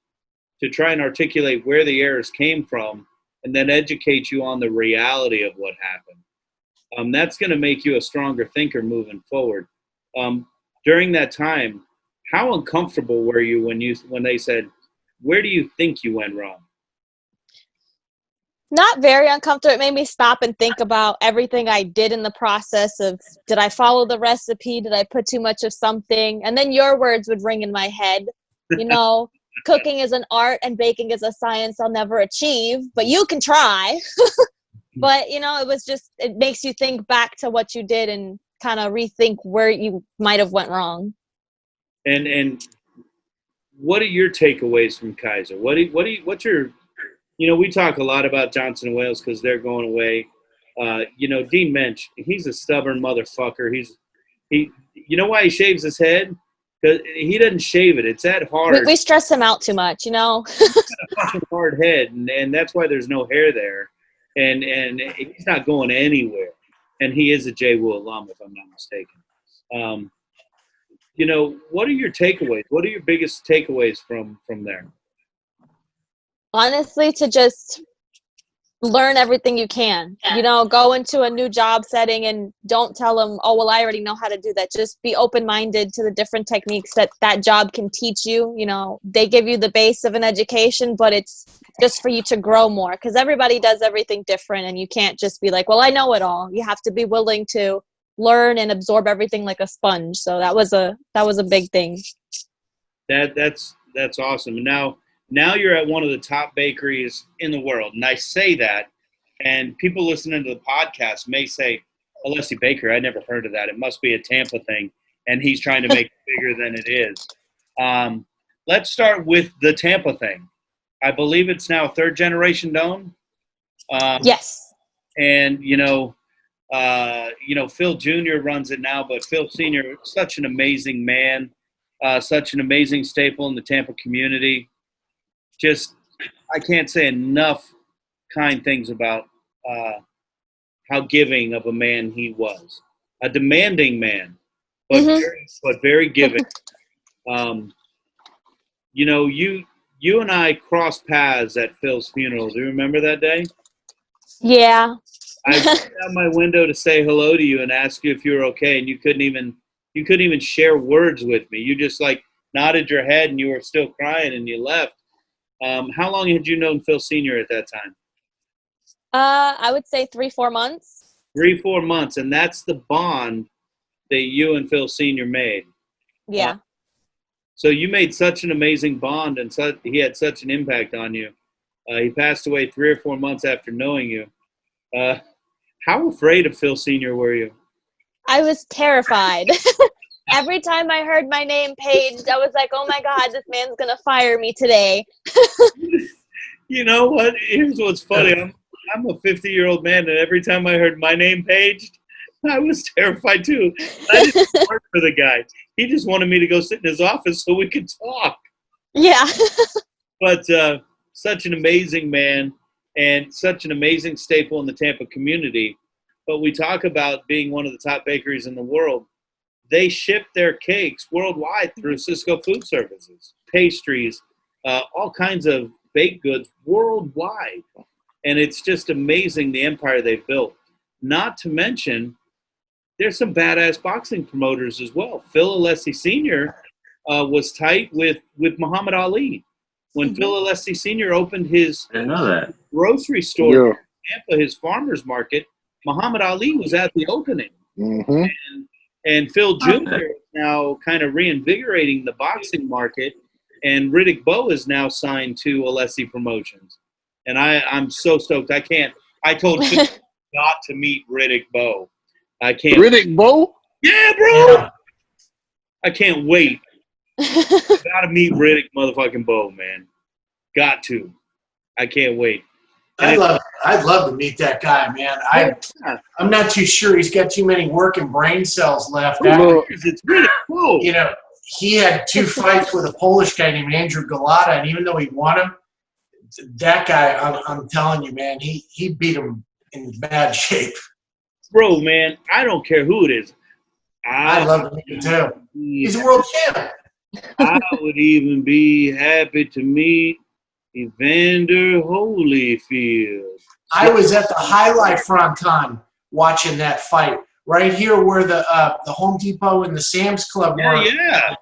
to try and articulate where the errors came from and then educate you on the reality of what happened, that's going to make you a stronger thinker moving forward. During that time, how uncomfortable were you when they said, where do you think you went wrong? Not very uncomfortable. It made me stop and think about everything I did in the process of, did I follow the recipe? Did I put too much of something? And then your words would ring in my head. You know, cooking is an art and baking is a science I'll never achieve, but you can try. But, you know, it makes you think back to what you did and kind of rethink where you might have went wrong. And what are your takeaways from Kaiser? What's your, you know, we talk a lot about Johnson & Wales because they're going away. You know, Dean Mensch, he's a stubborn motherfucker. You know why he shaves his head? Because he doesn't shave it. It's that hard. We stress him out too much, you know. He's got a fucking hard head, and that's why there's no hair there. And he's not going anywhere. And he is a JWU alum, if I'm not mistaken. You know, what are your takeaways? What are your biggest takeaways from there? Honestly, to just learn everything you can. Go into a new job setting and don't tell them, oh, well, I already know how to do that. Just be open-minded to the different techniques that job can teach you. They give you the base of an education, but it's just for you to grow more, because everybody does everything different, and you can't just be like, well, I know it all. You have to be willing to learn and absorb everything like a sponge. So that was a big thing. That's awesome. And now you're at one of the top bakeries in the world. And I say that, and people listening to the podcast may say, Alessi Baker, I never heard of that. It must be a Tampa thing, and he's trying to make it bigger than it is. Let's start with the Tampa thing. I believe it's now third generation Doan. Yes. And, Phil Jr. runs it now, but Phil Sr., such an amazing man, such an amazing staple in the Tampa community. Just, I can't say enough kind things about how giving of a man he was. A demanding man, but very giving. You and I crossed paths at Phil's funeral. Do you remember that day? Yeah. I looked out my window to say hello to you and ask you if you were okay, and you couldn't even share words with me. You just nodded your head, and you were still crying, and you left. How long had you known Phil Sr. at that time? I would say 3-4 months. 3-4 months, and that's the bond that you and Phil Sr. made. Yeah. So you made such an amazing bond, and he had such an impact on you. He passed away 3 or 4 months after knowing you. How afraid of Phil Sr. were you? I was terrified. Every time I heard my name paged, I was like, oh my God, this man's going to fire me today. You know what? Here's what's funny. I'm a 50-year-old man, and every time I heard my name paged, I was terrified too. I didn't work for the guy. He just wanted me to go sit in his office so we could talk. Yeah. But such an amazing man and such an amazing staple in the Tampa community. But we talk about being one of the top bakeries in the world. They ship their cakes worldwide through Cisco Food Services, pastries, all kinds of baked goods worldwide. And it's just amazing the empire they've built. Not to mention, there's some badass boxing promoters as well. Phil Alessi Sr. Was tight with Muhammad Ali. When Phil Alessi Sr. opened his grocery store in Tampa, his farmer's market, Muhammad Ali was at the opening. Mm-hmm. And Phil Jr. is now kind of reinvigorating the boxing market, and Riddick Bowe is now signed to Alessi Promotions. And I'm so stoked. I told Phil not to meet Riddick Bowe. I can't. Riddick Bowe? Yeah, bro. Yeah. I can't wait. Gotta meet Riddick motherfucking Bowe, man. Got to. I can't wait. I'd love to meet that guy, man. I'm not too sure he's got too many working brain cells left. It's Riddick Bowe. He had 2 fights with a Polish guy named Andrew Galata, and even though he won him, that guy, I'm telling you, man, he beat him in bad shape. Bro, man, I don't care who it is. I love to meet him too. He's a world champ. I would even be happy to meet Evander Holyfield. I was at the Highlight Fronton watching that fight right here where the Home Depot and the Sam's Club were. Yeah.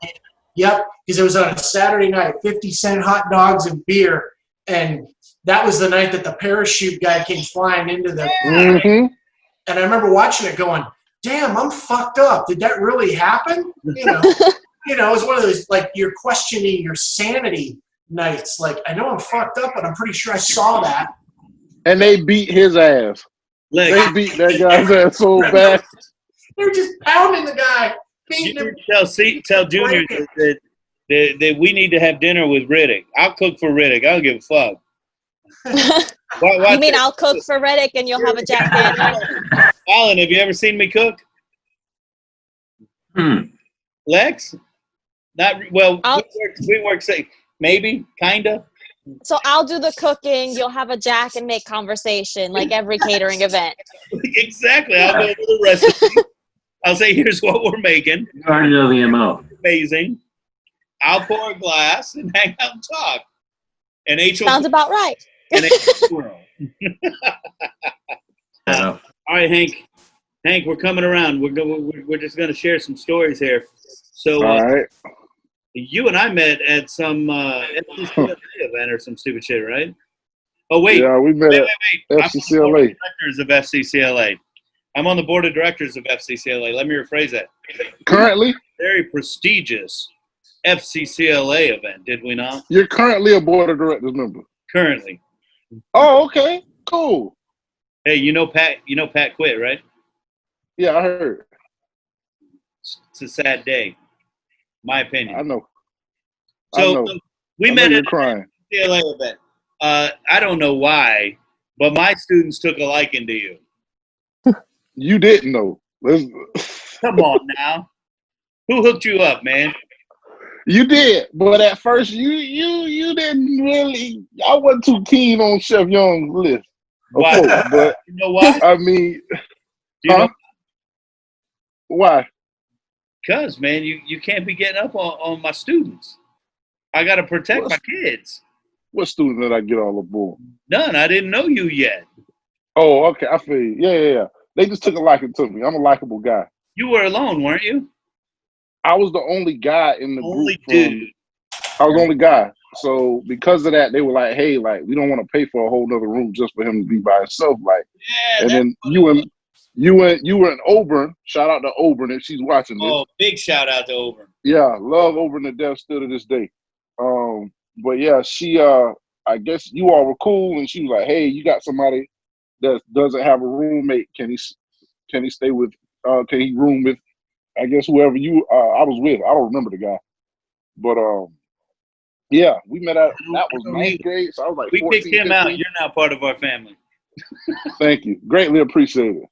Yep, because it was on a Saturday night, 50-cent hot dogs and beer, and that was the night that the parachute guy came flying into the. Mm-hmm. And I remember watching it, going, "Damn, I'm fucked up. Did that really happen?" It was one of those you're questioning your sanity nights. I know I'm fucked up, but I'm pretty sure I saw that. And they beat his ass. They beat that guy's ass so bad. They're just pounding the guy, beating him. Tell Junior that we need to have dinner with Riddick. I'll cook for Riddick. I don't give a fuck. You mean I'll cook for Riddick and you'll have a Jack Daniels? Alan, have you ever seen me cook? Lex? Not well. We work safe. Maybe, kinda. So I'll do the cooking. You'll have a Jack and make conversation, like every catering event. Exactly. I'll go over the recipe. I'll say, "Here's what we're making." You already know the MO. Amazing. I'll pour a glass and hang out and talk. And H.O. Sounds about right. And H.O. Fair enough. All right, Hank. Hank, we're coming around. We're just going to share some stories here. So All right. you and I met at some FCCLA event or some stupid shit, right? Oh, wait. Yeah, we met Wait. at I'm on the board of FCCLA. directors of FCCLA. I'm on the board of directors of FCCLA. Let me rephrase that. Currently, Very prestigious FCCLA event, did we not? you're currently a board of directors member. Currently. Oh, okay, cool. Hey, you know Pat quit, right? Yeah, I heard. It's a sad day, my opinion. I know. So we I know met you're at crying. the CLA event. I don't know why, but my students took a liking to you. You didn't know. Come on now. Who hooked you up, man? You did, but at first you didn't really. I wasn't too keen on Chef Young's list of Why? folks, but You know why? I mean, You know, why? because, man, you can't be getting up on my students. I got to protect my kids. What student did I get all aboard? None. I didn't know you yet. Oh, okay, I feel you. Yeah. They just took a liking to me. I'm a likable guy. You were alone, weren't you? I was the only guy in the Only group. dude. I was the only guy. So because of that, they were like, "Hey, like we don't want to pay for a whole nother room just for him to be by himself." Like, Yeah. and then you were in Auburn. Shout out to Auburn if she's watching this. Oh, big shout out to Auburn. Yeah, love Auburn to death still to this day. But yeah, she I guess you all were cool, and she was like, "Hey, you got somebody that doesn't have a roommate? Can he stay with? Can he room with? I guess whoever I was with. I don't remember the guy, but yeah, we met at that was ninth grade, so I was like, We 14, kicked him 15. out. You're now part of our family. Thank you, greatly appreciated.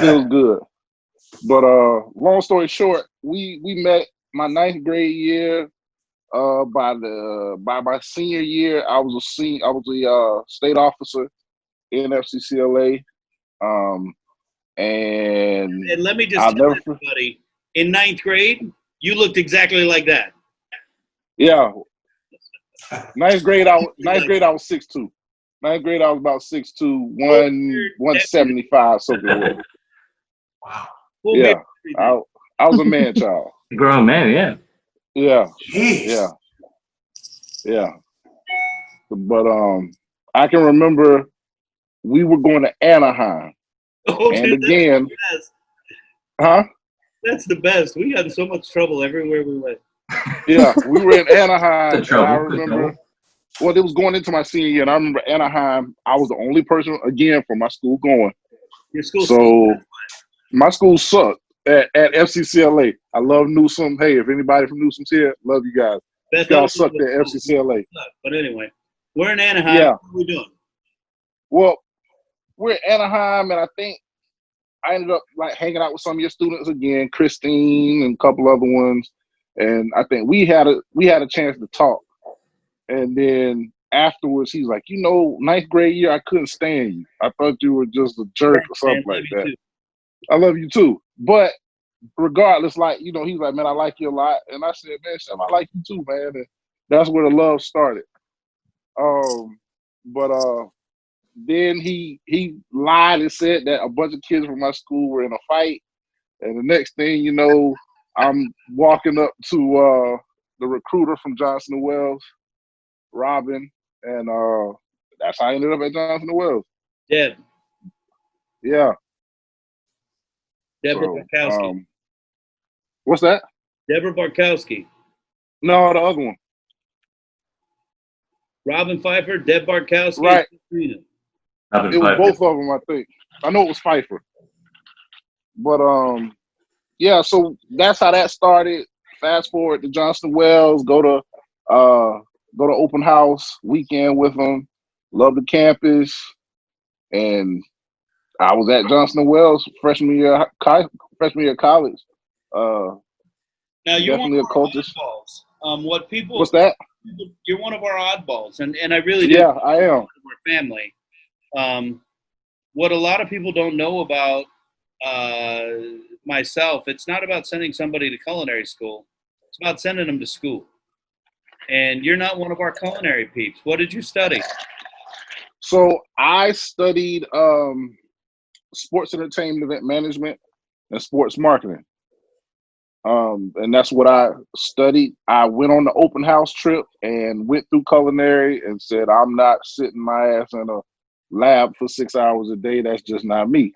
Feels good. But long story short, we met my ninth grade year. By my senior year, I was a state officer in FCCLA. And let me just tell everybody, in ninth grade, you looked exactly like that. Yeah. Ninth grade, I was 6'2". Ninth grade, I was about 6'2", 175, something like that. Wow. Yeah. I was a man child. Grown man, yeah. Yeah. Jeez. Yeah. But I can remember we were going to Anaheim. Oh, And dude, again, that's huh? That's the best. We got in so much trouble everywhere we went. Yeah, we were in Anaheim. Good trouble, I good remember. trouble. Well, it was going into my senior year, and I remember Anaheim. I was the only person again from my school going. Your school. So my school sucked at FCCLA. I love Newsom. Hey, if anybody from Newsom's here, love you guys. You guys sucked at FCCLA. But anyway, we're in Anaheim. Yeah. What are we doing? Well, we're in Anaheim, and I think I ended up like hanging out with some of your students again, Christine and a couple other ones. And I think we had a chance to talk. And then afterwards, he's like, ninth grade year, I couldn't stand you. I thought you were just a jerk or something like that. Too. I love you too. But regardless, like, he's like, man, I like you a lot. And I said, man, Chef, I like you too, man. And that's where the love started. But then he lied and said that a bunch of kids from my school were in a fight. And the next thing you know, I'm walking up to the recruiter from Johnson & Wales, Robin, and that's how I ended up at Johnson & Wales. Deb. Yeah. Deborah So, Barkowski. What's that? Deborah Barkowski. No, the other one. Robin Pfeiffer, Deb Barkowski. Right. And It was both of them, I think. I know it was Pfeiffer. But yeah, so that's how that started. Fast forward to Johnson & Wales, go to open house weekend with them. Love the campus, and I was at Johnson & Wales freshman year of college. now you're one Definitely of a our cultist. oddballs. What's that? You're one of our oddballs, and I really do. Yeah, I am. Our family. What a lot of people don't know about myself, it's not about sending somebody to culinary school. It's about sending them to school. And you're not one of our culinary peeps. What did you study? So I studied sports entertainment event management and sports marketing. And that's what I studied. I went on the open house trip and went through culinary and said, I'm not sitting my ass in a lab for 6 hours a day. That's just not me.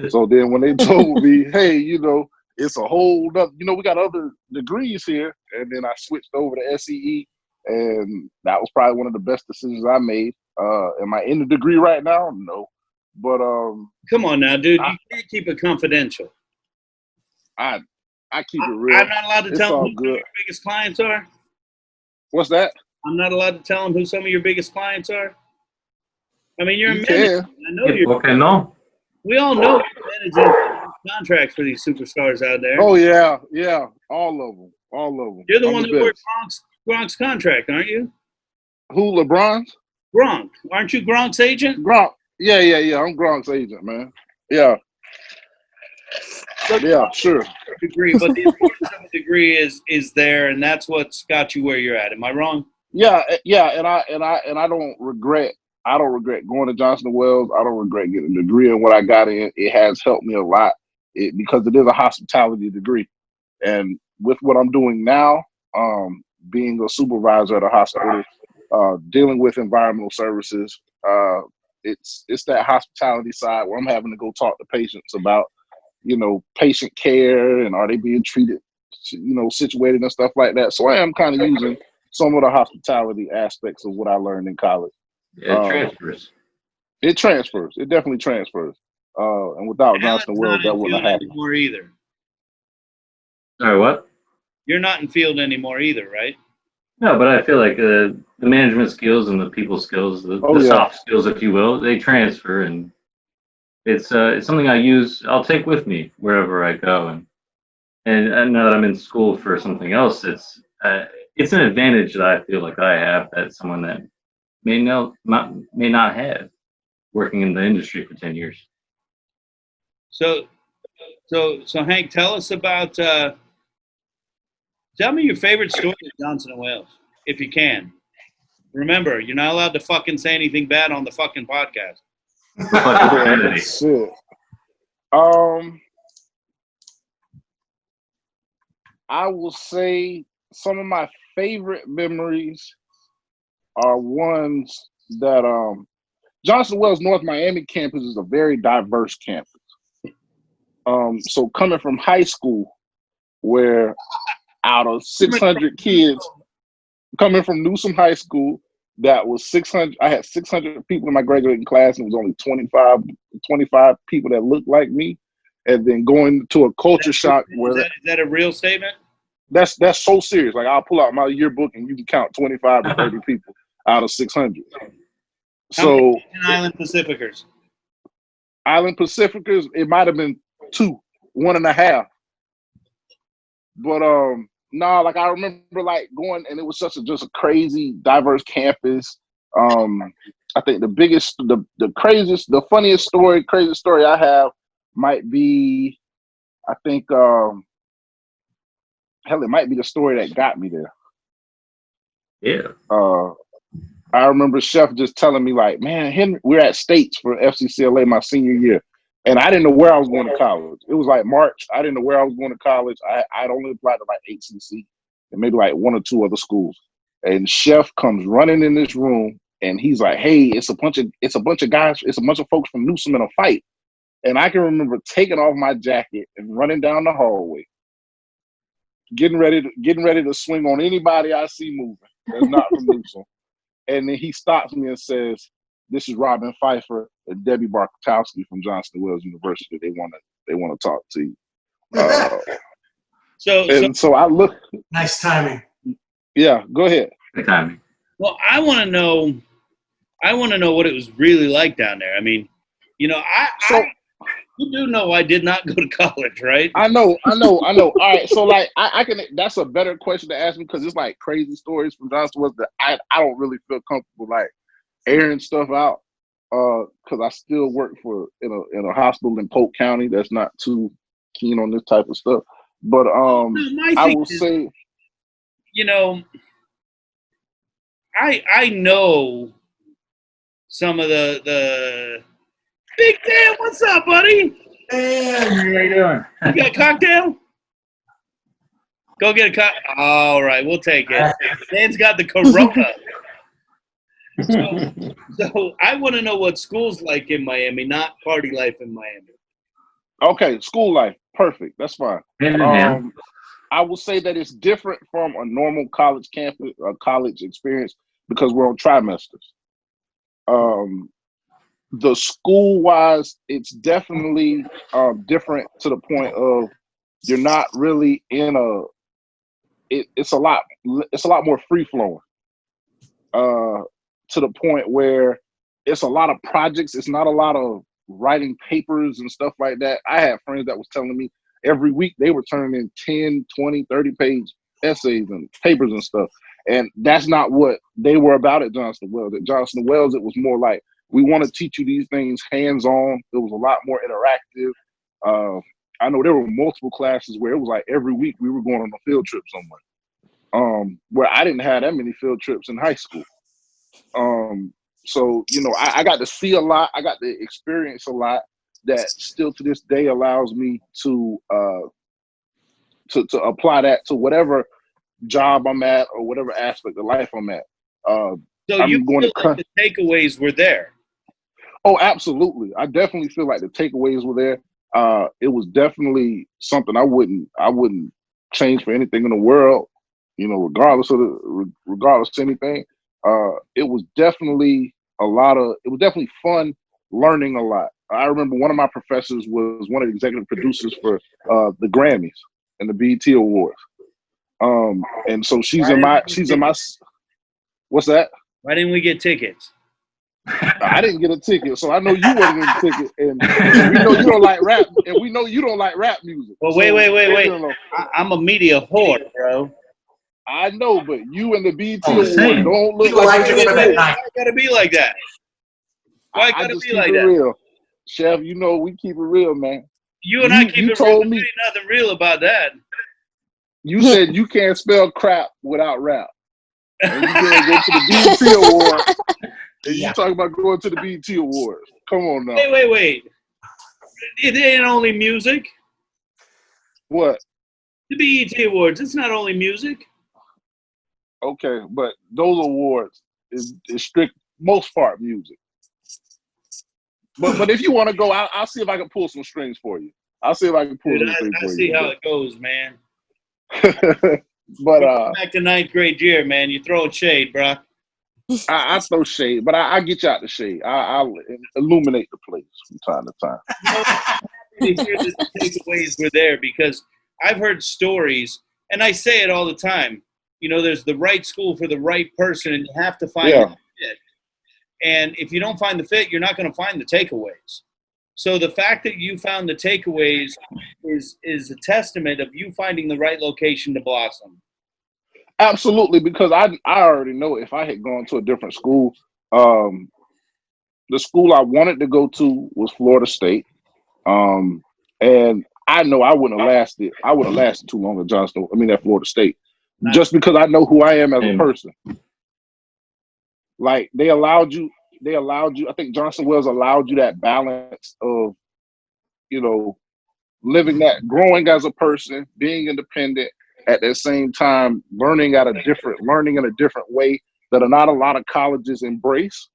So then when they told me, hey, it's a whole nother, we got other degrees here. And then I switched over to SEE, and that was probably one of the best decisions I made. Am I in the degree right now? No. But come on now, dude. You can't keep it confidential. I keep it real. I'm not allowed to tell them who some of your biggest clients are. What's that? I'm not allowed to tell them who some of your biggest clients are. I mean, you're a manager. I know you're. Okay, no. We all know you're managing contracts for these superstars out there. Oh yeah, all of them. You're the one that worked Gronk's contract, aren't you? Who, LeBron's? Gronk. Aren't you Gronk's agent? Gronk. Yeah. I'm Gronk's agent, man. Yeah. Yeah, sure. Degree, but the importance of a degree is there, and that's what's got you where you're at. Am I wrong? Yeah, and I don't regret. I don't regret going to Johnson & Wales. I don't regret getting a degree in what I got in. It has helped me a lot because it is a hospitality degree, and with what I'm doing now, being a supervisor at a hospital, dealing with environmental services, it's that hospitality side where I'm having to go talk to patients about, patient care and are they being treated, situated and stuff like that. So I am kind of using some of the hospitality aspects of what I learned in college. Yeah, it transfers. It transfers. It definitely transfers. And without Johnson & Wales, that wouldn't have happened. Anymore either. Sorry, what? You're not in field anymore either, right? No, but I feel like the management skills and the people skills, the soft skills, if you will, they transfer, and it's something I'll take with me wherever I go, and now that I'm in school for something else, it's an advantage that I feel like I have that someone that may not have working in the industry for 10 years. So Hank, tell us about. Tell me your favorite story at Johnson & Wales, if you can. Remember, you're not allowed to fucking say anything bad on the fucking podcast. Shit. I will say some of my favorite memories are ones that Johnson & Wales North Miami campus is a very diverse campus. So coming from high school, where out of 600 kids coming from Newsom High School, that was 600. I had 600 people in my graduating class, and it was only 25 people that looked like me. And then going to a culture shock where is that a real statement? That's so serious. Like, I'll pull out my yearbook and you can count 25 to 30 people out of 600. How many Island Pacificers? Island Pacificers, it might have been 2, 1.5. But like I remember like going, and it was just a crazy, diverse campus. I think the craziest, the funniest story, craziest story I have might be, I think, it might be the story that got me there. Yeah. I remember Chef just telling me like, man, Henry, we're at States for FCCLA my senior year. And I didn't know where I was going to college. It was like March. I didn't know where I was going to college. I'd only applied to like HCC and maybe like 1 or 2 other schools. And Chef comes running in this room and he's like, hey, it's a bunch of guys, it's a bunch of folks from Newsom in a fight. And I can remember taking off my jacket and running down the hallway, getting ready to swing on anybody I see moving that's not from Newsom. And then he stops me and says, this is Robin Pfeiffer and Debbie Barkowski from Johnson & Wales University. They want to talk to you. So I look. Nice timing. Yeah, go ahead. Good timing. Well, I want to know what it was really like down there. I mean, you do know I did not go to college, right? I know. All right, so like I can. That's a better question to ask me because it's like crazy stories from Johnson & Wales that I don't really feel comfortable like airing stuff out because I still work in a hospital in Polk County that's not too keen on this type of stuff. But I will say, I know some of the Big Dan. What's up, buddy? Man, How you doing? You got a cocktail? Go get a cocktail. All right, we'll take it. Dan's got the Corona. So I want to know what school's like in Miami, not party life in Miami. Okay, school life, perfect. That's fine. Hand in hand. I will say that it's different from a normal college campus, a college experience, because we're on trimesters. The school-wise, it's definitely different to the point of you're not really in a. It's a lot more free flowing. To the point where it's a lot of projects. It's not a lot of writing papers and stuff like that. I had friends that was telling me every week they were turning in 10, 20, 30-page essays and papers and stuff. And that's not what they were about at Johnson & Wales. At Johnson & Wales, it was more like, we want to teach you these things hands-on. It was a lot more interactive. I know there were multiple classes where it was like every week we were going on a field trip somewhere, where I didn't have that many field trips in high school. So, you know, I got to see a lot. I got to experience a lot that still to this day allows me to apply that to whatever job I'm at or whatever aspect of life I'm at. So I'm you going feel to like the takeaways were there? Oh, absolutely. I definitely feel like the takeaways were there. It was definitely something I wouldn't change for anything in the world. You know, regardless of anything. It was definitely fun learning a lot. I remember one of my professors was one of the executive producers for the Grammys and the BET Awards. And so she's in my what's that? Why didn't we get tickets? I didn't get a ticket, so I know you wasn't getting a ticket, and we know you don't like rap, and we know you don't like rap music. Well, so, wait. I'm a media whore, bro. I know, but you and the BET Awards don't look People like to go to Why night. gotta be like that? Why I gotta just be keep like it that? real. Chef, you know we keep it real, man. You and I keep you it told real. me- There ain't nothing real about that. You said you can't spell crap without rap. And you gonna go to the BET Award. And you talking about going to the BET Awards. Come on now. Wait. It ain't only music. What? The BET Awards, it's not only music. Okay, but those awards is strict most part music. But if you want to go, I'll see if I can pull some strings for you. I'll see if I can pull some strings I for see you. how it goes, man. But Back to ninth grade year, man. You're throwing shade, bro. I throw shade, but I get you out the shade. I'll illuminate the place from time to time. To hear the takeaways were there because I've heard stories, and I say it all the time. You know, there's the right school for the right person, and you have to find the fit. And if you don't find the fit, you're not going to find the takeaways. So the fact that you found the takeaways is a testament of you finding the right location to blossom. Absolutely, because I already know if I had gone to a different school, the school I wanted to go to was Florida State, and I know I wouldn't have lasted. I would have lasted too long at Florida State, just because I know who I am as a person. Like they allowed you. I think Johnson Wales allowed you that balance of, you know, growing as a person, being independent, at the same time learning in a different way that not a lot of colleges embrace.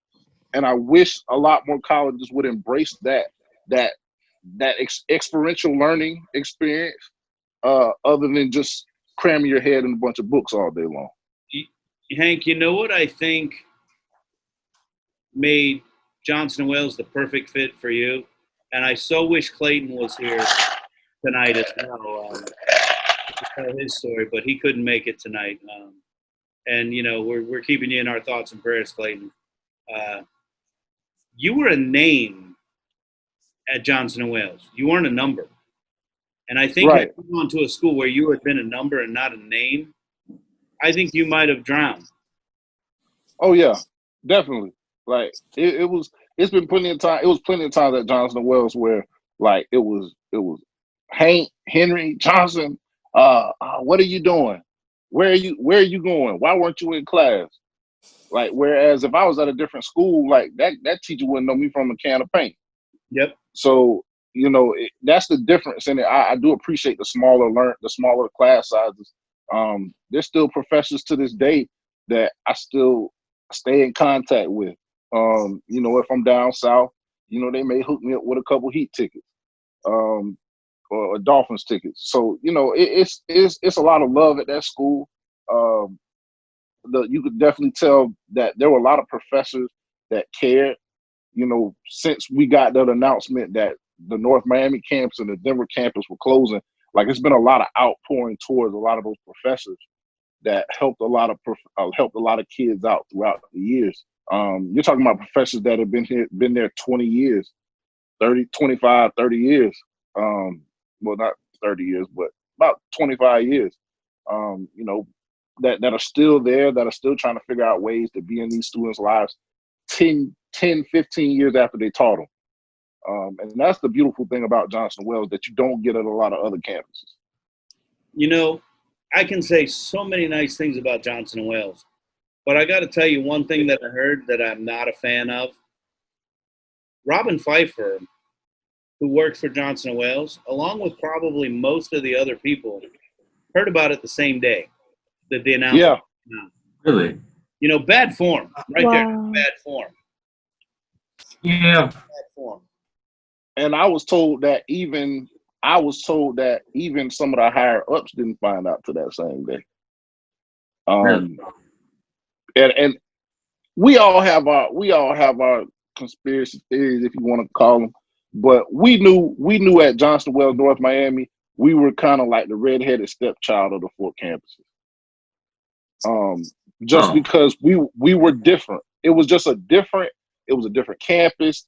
And I wish a lot more colleges would embrace that experiential learning experience, other than just cramming your head in a bunch of books all day long. Hank, you know what I think made Johnson & Wales the perfect fit for you? And I so wish Clayton was here tonight as well to tell his story, but he couldn't make it tonight. And, you know, we're keeping you in our thoughts and prayers, Clayton. You were a name at Johnson & Wales. You weren't a number. And I think if you gone to a school where you had been a number and not a name, I think you might have drowned. Oh, yeah, definitely. Like it's been plenty of time. It was plenty of times at Johnson & Wales where like it was Hank, Henry, Johnson. What are you doing? Where are you going? Why weren't you in class? Like, whereas if I was at a different school, like that teacher wouldn't know me from a can of paint. Yep. So, that's the difference in it. I do appreciate the smaller class sizes. There's still professors to this day that I still stay in contact with. If I'm down south, they may hook me up with a couple Heat tickets, or Dolphins tickets. So, it's a lot of love at that school. You could definitely tell that there were a lot of professors that cared. Since we got that announcement that the North Miami campus and the Denver campus were closing, like, it's been a lot of outpouring towards a lot of those professors that helped a lot of kids out throughout the years. You're talking about professors that have been there 20 years, 30, 25, 30 years. Well, not 30 years, but about 25 years. That are still there, that are still trying to figure out ways to be in these students' lives 10, 15 years after they taught them. And that's the beautiful thing about Johnson Wells that you don't get at a lot of other campuses. I can say so many nice things about Johnson & Wales, but I got to tell you one thing that I heard that I'm not a fan of. Robin Pfeiffer, who works for Johnson & Wales, along with probably most of the other people, heard about it the same day that they announced. Yeah. Really? Bad form right there. Wow. Bad form. Yeah. Bad form. And I was told that even some of the higher ups didn't find out to that same day. And we all have our conspiracy theories, if you want to call them. But we knew at Johnson Wells, North Miami, we were kind of like the redheaded stepchild of the four campuses. Because we were different. It was a different campus.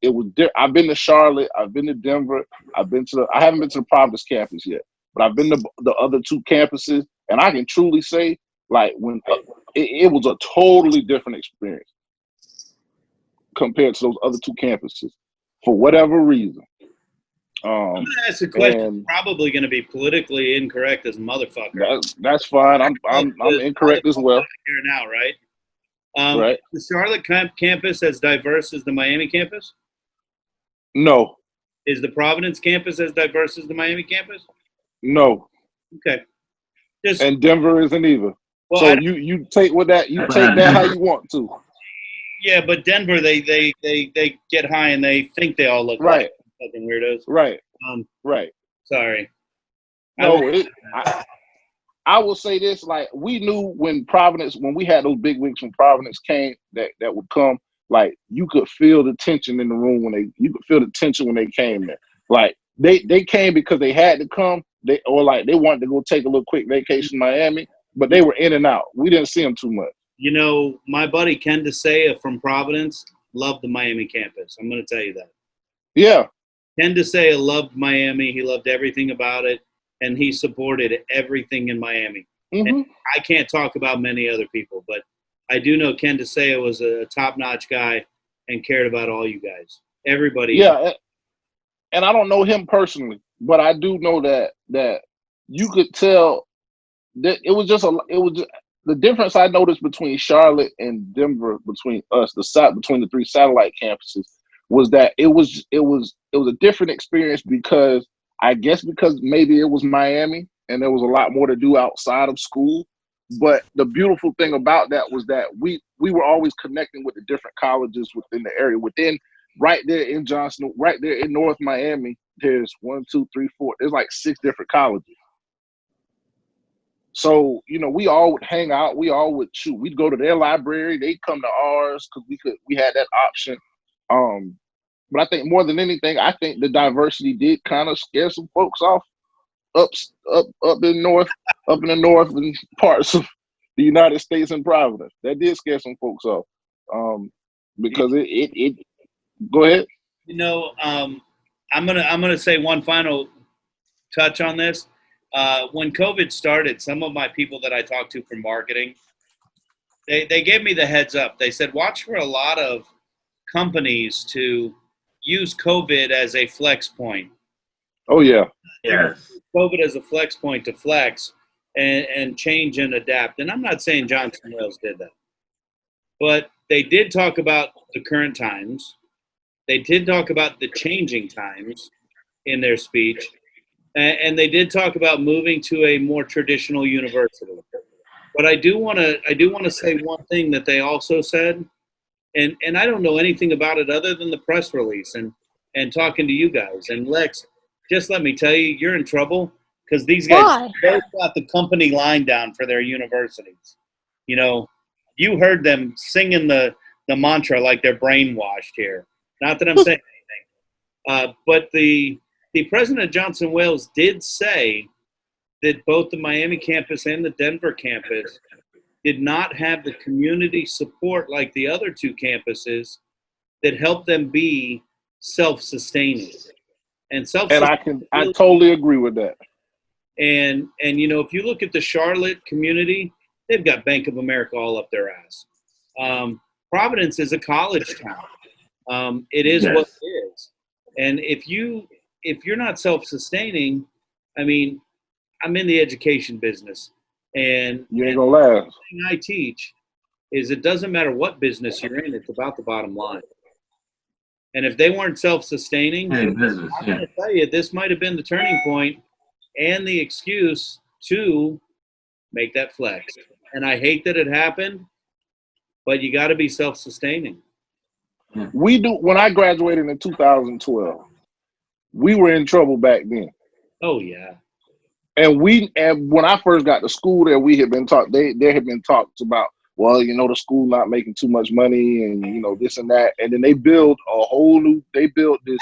I've been to Charlotte, I've been to Denver, I haven't been to the Providence campus yet, but I've been to the other two campuses, and I can truly say, like, when it was a totally different experience compared to those other two campuses for whatever reason. I'm going to ask a question. Probably going to be politically incorrect as a motherfucker. That's fine. I'm incorrect as well. Here now, right? Right. Is the Charlotte campus as diverse as the Miami campus? No. Is the Providence campus as diverse as the Miami campus? No. Okay. And Denver isn't either. Well, so you take that how you want to. Yeah, but Denver, they get high and they think they all look right. Like fucking weirdos. Right. Right. Sorry. No, I will say this: like, we knew when we had those big wigs from Providence came that would come. Like, you could feel the tension in the room when they came there. Like, they came because they had to come. They wanted to go take a little quick vacation in Miami, but they were in and out. We didn't see them too much. My buddy Ken DeSaya from Providence loved the Miami campus. I'm going to tell you that. Yeah. Ken DeSaya loved Miami. He loved everything about it, and he supported everything in Miami. Mm-hmm. And I can't talk about many other people, but I do know Ken DeSaya was a top-notch guy and cared about all you guys. Everybody. Yeah, and I don't know him personally, but I do know that you could tell that it was just the difference I noticed between Charlotte and Denver, between the three satellite campuses, was that it was a different experience because maybe it was Miami and there was a lot more to do outside of school. But the beautiful thing about that was that we were always connecting with the different colleges within the area. Right there in Johnson, right there in North Miami, there's 1, 2, 3, 4. There's like 6 different colleges. So, we all would hang out. We all would shoot. We'd go to their library. They'd come to ours because we had that option. But I think more than anything, I think the diversity did kind of scare some folks off up in the north and parts of the United States and Providence. That did scare some folks off. Because it go ahead. I'm gonna say one final touch on this. When COVID started, some of my people that I talked to from marketing, they gave me the heads up. They said, watch for a lot of companies to use COVID as a flex point. Oh, yeah. Yes. COVID as a flex point to flex and change and adapt. And I'm not saying Johnson Wales did that. But they did talk about the current times. They did talk about the changing times in their speech. And they did talk about moving to a more traditional university. But I do want to say one thing that they also said, and I don't know anything about it other than the press release and talking to you guys. And Lex, just let me tell you, you're in trouble because these guys Why? both got the company line down for their universities. You know, you heard them singing the mantra like they're brainwashed here. Not that I'm saying anything, but the president of Johnson Wales did say that both the Miami campus and the Denver campus did not have the community support like the other two campuses that helped them be self-sustaining. And I totally agree with that. And you know, if you look at the Charlotte community, they've got Bank of America all up their ass. Providence is a college town. It is what it is. And if you're not self-sustaining, I mean, I'm in the education business, and you ain't gonna last. The thing I teach is it doesn't matter what business you're in; it's about the bottom line. And if they weren't self-sustaining, I'm going to tell you, this might have been the turning point and the excuse to make that flex. And I hate that it happened, but you got to be self-sustaining. We do. When I graduated in 2012, we were in trouble back then. Oh yeah. And when I first got to school there, we had been taught. There had been talks about, well, you know, the school not making too much money, and you know this and that. And then they built this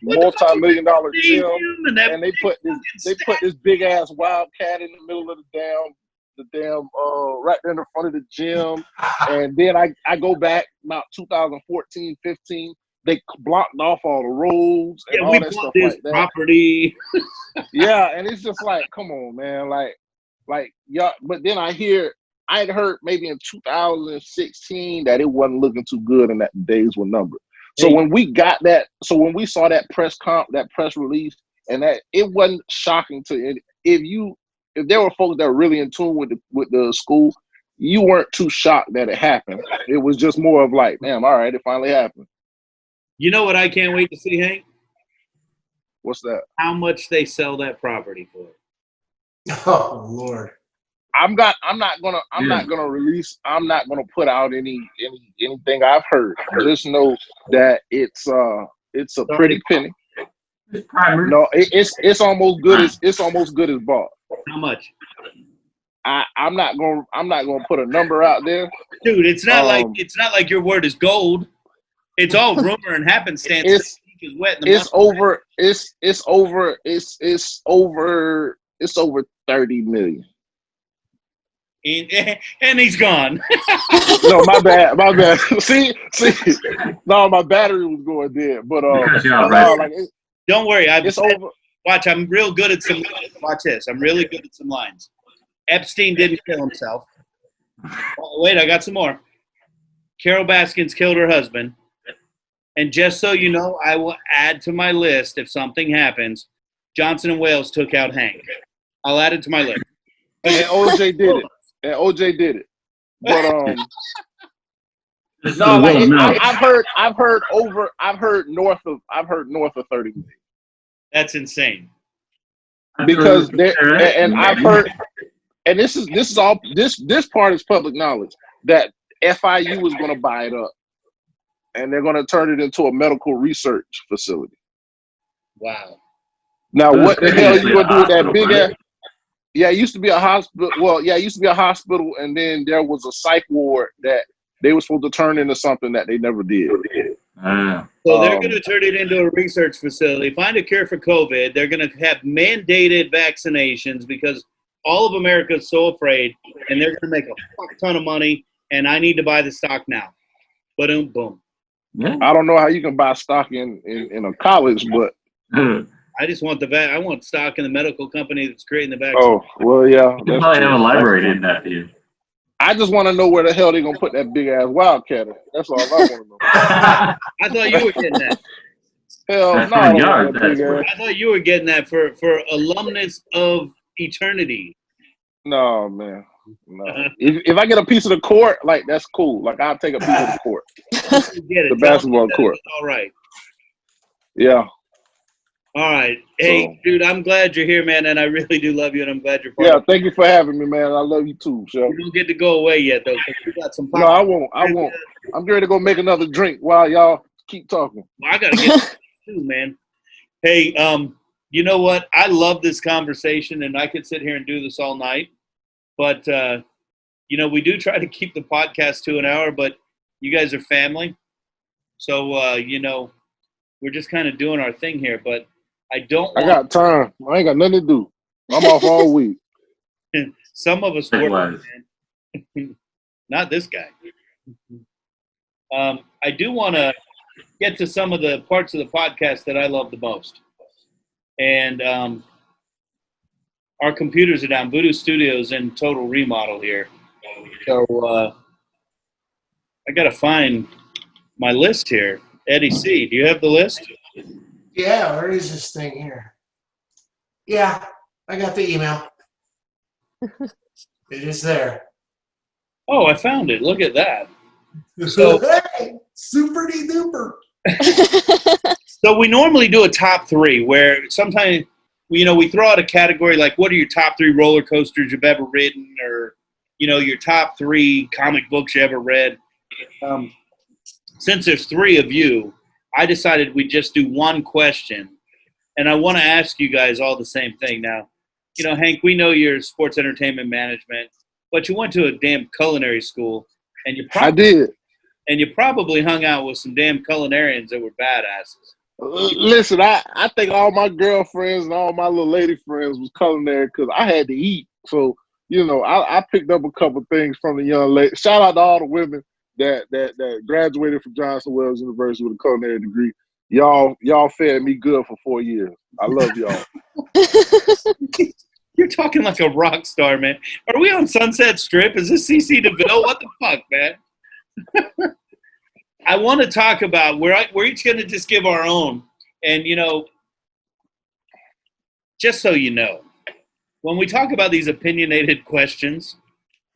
multi-million-dollar gym, and they put this big ass wildcat in the middle of the damn right there in the front of the gym. And then I go back about 2014, 15. They blocked off all the roads and all that stuff like that. Property. Yeah, and it's just like, come on, man, like yeah. But then I had heard maybe in 2016 that it wasn't looking too good and that the days were numbered. So when we saw that press release, and that it wasn't shocking to it. If there were folks that were really in tune with the school, you weren't too shocked that it happened. It was just more of like, damn, all right, it finally happened. You know what I can't wait to see, Hank? What's that? How much they sell that property for. Oh Lord. I'm not gonna put out anything I've heard. Just know that it's a pretty penny. No, it's almost good as bought. How much? I'm not gonna put a number out there. Dude, it's not like your word is gold. It's all rumor and happenstance. It's over 30 million. And he's gone. No, my bad. See, no, my battery was going dead. But don't worry. It's over. Watch, I'm real good at some. Watch this. I'm really good at some lines. Epstein didn't kill himself. Oh, wait, I got some more. Carol Baskins killed her husband. And just so you know, I will add to my list if something happens. Johnson & Wales took out Hank. I'll add it to my list. And OJ did it. But no, like I've heard north of 30 million. That's insane. Because I've heard, and this part is public knowledge, that FIU is going to buy it up, and they're going to turn it into a medical research facility. Wow. Now, what the hell are you going to do with that big ass? Yeah, it used to be a hospital. Well, yeah, it used to be a hospital, and then there was a psych ward that they were supposed to turn into something that they never did. So they're going to turn it into a research facility, find a cure for COVID. They're going to have mandated vaccinations because all of America is so afraid, and they're going to make a fuck ton of money, and I need to buy the stock now. Boom, boom. Yeah. I don't know how you can buy stock in a college, but I just want I want stock in the medical company that's creating the vaccine. Oh, well, yeah. You probably have a library in that view. I just want to know where the hell they're going to put that big ass wildcat in. That's all I want to know. I thought you were getting that. Hell no. I thought you were getting that for alumnus of eternity. No, man. No. If I get a piece of the court, like that's cool. Like I'll take a piece of the court, Get it. the basketball court. All right. Yeah. All right. Hey, So, dude, I'm glad you're here, man, and I really do love you, and I'm glad you're part yeah. of it. Thank you for having me, man. I love you too, Chef. You don't get to go away yet, though. 'Cause we got some No, I won't. I won't. I'm ready to go make another drink while y'all keep talking. Well, I gotta get too, man. Hey, you know what? I love this conversation, and I could sit here and do this all night. But you know, we do try to keep the podcast to an hour. But you guys are family, so you know, we're just kind of doing our thing here. But I don't. I got time. I ain't got nothing to do. I'm off all week. Some of us work, man. Not this guy. I do want to get to some of the parts of the podcast that I love the most. And our computers are down. VooDoo Studios in total remodel here. So I got to find my list here. Eddie C, do you have the list? Yeah, where is this thing here? Yeah, I got the email. It is there. Oh, I found it. Look at that. So, hey, super duper. So we normally do a top three where sometimes, you know, we throw out a category like what are your top three roller coasters you've ever ridden, or, you know, your top three comic books you ever read. Since there's three of you, I decided we'd just do one question. And I want to ask you guys all the same thing. Now, you know, Hank, we know you're sports entertainment management, but you went to a damn culinary school. And I did. And you probably hung out with some damn culinarians that were badasses. Listen, I think all my girlfriends and all my little lady friends was culinary because I had to eat. So, you know, I picked up a couple things from the young lady. Shout out to all the women that graduated from Johnson Wales University with a culinary degree. Y'all fed me good for 4 years. I love y'all. You're talking like a rock star, man. Are we on Sunset Strip? Is this CC DeVille? What the fuck, man? I want to talk about, we're each going to just give our own. And, you know, just so you know, when we talk about these opinionated questions,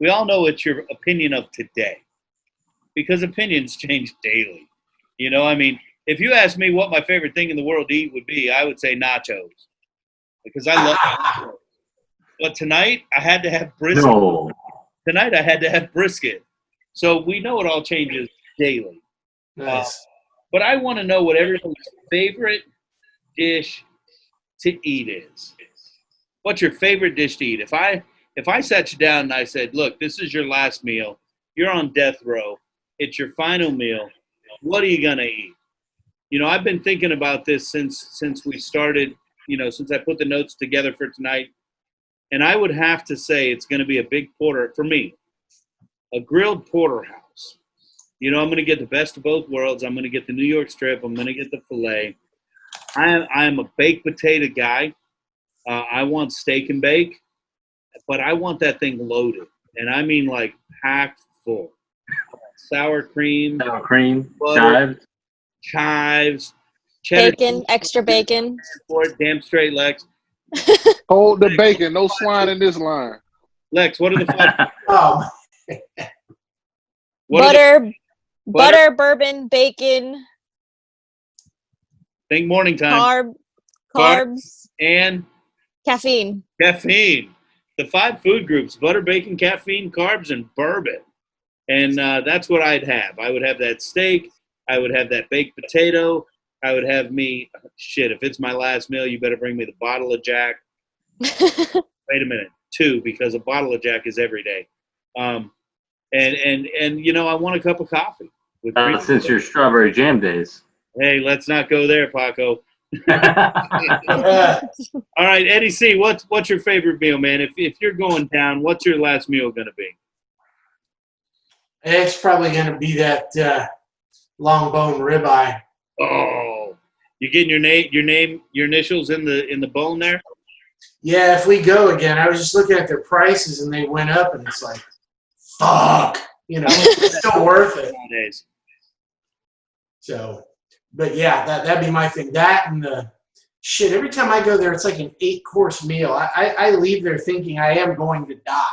we all know it's your opinion of today. Because opinions change daily. You know, I mean, if you ask me what my favorite thing in the world to eat would be, I would say nachos. Because I love nachos. But tonight, I had to have brisket. No. Tonight, I had to have brisket. So we know it all changes daily. Nice. But I want to know what everyone's favorite dish to eat is. What's your favorite dish to eat? If I sat you down and I said, look, this is your last meal. You're on death row. It's your final meal. What are you going to eat? You know, I've been thinking about this since we started, you know, since I put the notes together for tonight. And I would have to say it's going to be a big porter, for me, a grilled porterhouse. You know, I'm going to get the best of both worlds. I'm going to get the New York strip. I'm going to get the filet. I am a baked potato guy. I want steak and bake, but I want that thing loaded. And I mean like packed full. Sour cream, butter, chives, cheddar, bacon, extra bacon. for it, damn straight, Lex. Hold the bacon. No swine in this line. Lex, what are the five? Butter, bourbon, bacon. Think morning time. Carbs, and caffeine. Caffeine. The 5 food groups: butter, bacon, caffeine, carbs, and bourbon. And that's what I'd have. I would have that steak. I would have that baked potato. I would have shit, if it's my last meal, you better bring me the bottle of Jack. Wait a minute. 2, because a bottle of Jack is every day. And you know, I want a cup of coffee. Since your strawberry jam days. Hey, let's not go there, Paco. All right, Eddie C, what's your favorite meal, man? If you're going down, what's your last meal going to be? It's probably going to be that long bone ribeye. Oh, you getting your initials in the bone there? Yeah, if we go again, I was just looking at their prices and they went up, and it's like, fuck, you know, it's still worth it. Nowadays. So, but yeah, that'd be my thing. That and the shit. Every time I go there, it's like an 8-course meal. I leave there thinking I am going to die.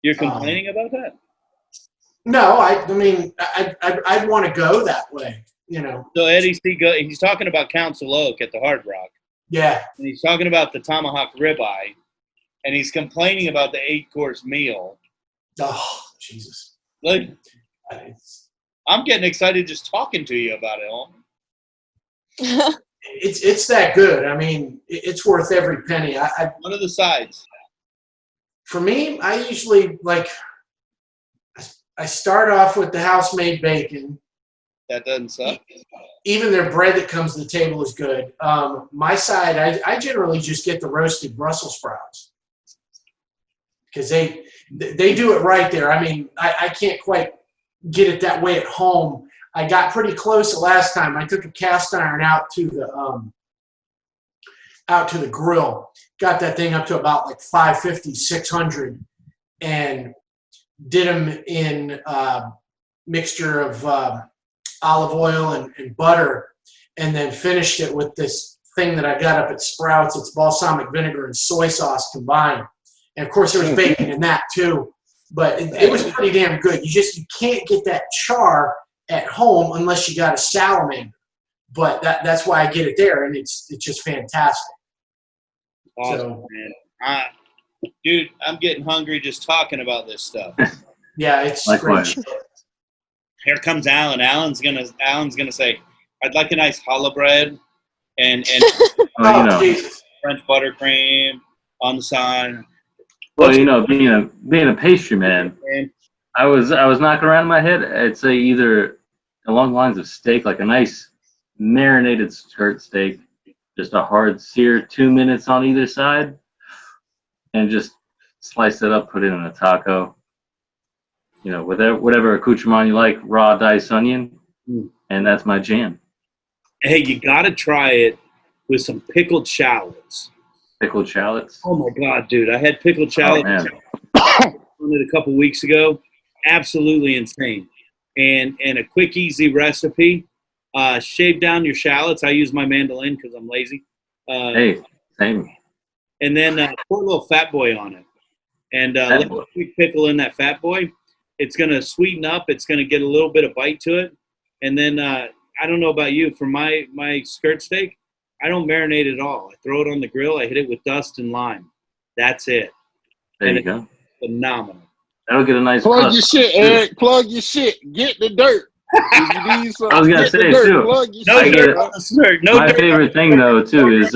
You're complaining about that? No, I mean, I'd want to go that way, you know. So Eddie C, he's talking about Council Oak at the Hard Rock. Yeah. And he's talking about the tomahawk ribeye, and he's complaining about the 8-course meal. Oh, Jesus. Like, I'm getting excited just talking to you about it, homie. It's that good. I mean, it's worth every penny. One of the sides. For me, I usually I start off with the house-made bacon. That doesn't suck. Even their bread that comes to the table is good. My side, I generally just get the roasted Brussels sprouts because they do it right there. I mean, I can't quite get it that way at home. I got pretty close the last time. I took a cast iron out to the grill, got that thing up to about like 550, 600, and did them in mixture of olive oil and butter, and then finished it with this thing that I got up at Sprouts. It's balsamic vinegar and soy sauce combined. And of course there was bacon in that too, but it was pretty damn good. You can't get that char at home unless you got a salamander, but that's why I get it there, and it's just fantastic. Awesome, So, man. Dude, I'm getting hungry just talking about this stuff. Yeah, it's Likewise. great. Here comes Alan. Alan's gonna say, "I'd like a nice challah bread and Well, you know. Jesus. French buttercream on the side." Well, you know, being a pastry man, I was knocking around in my head. I'd say either along the lines of steak, like a nice marinated skirt steak, just a hard sear, 2 minutes on either side, and just slice it up, put it in a taco. You know, with whatever accoutrement you like, raw diced onion, and that's my jam. Hey, you gotta try it with some pickled shallots. Pickled shallots. Oh my god, dude! I had pickled shallots on it a couple weeks ago. Absolutely insane. And a quick, easy recipe. Shave down your shallots. I use my mandolin because I'm lazy. Hey, same. And then pour a little Fat Boy on it. And let a quick pickle in that Fat Boy. It's going to sweeten up. It's going to get a little bit of bite to it. And then I don't know about you. For my skirt steak, I don't marinate it at all. I throw it on the grill. I hit it with dust and lime. That's it. There you go. Phenomenal. That'll get a nice Plug your shit, Eric. Plug your shit. Get the dirt. If you need some, I was gonna say too. Plug your No shit. dirt on the skirt. No My dirt. favorite thing though too is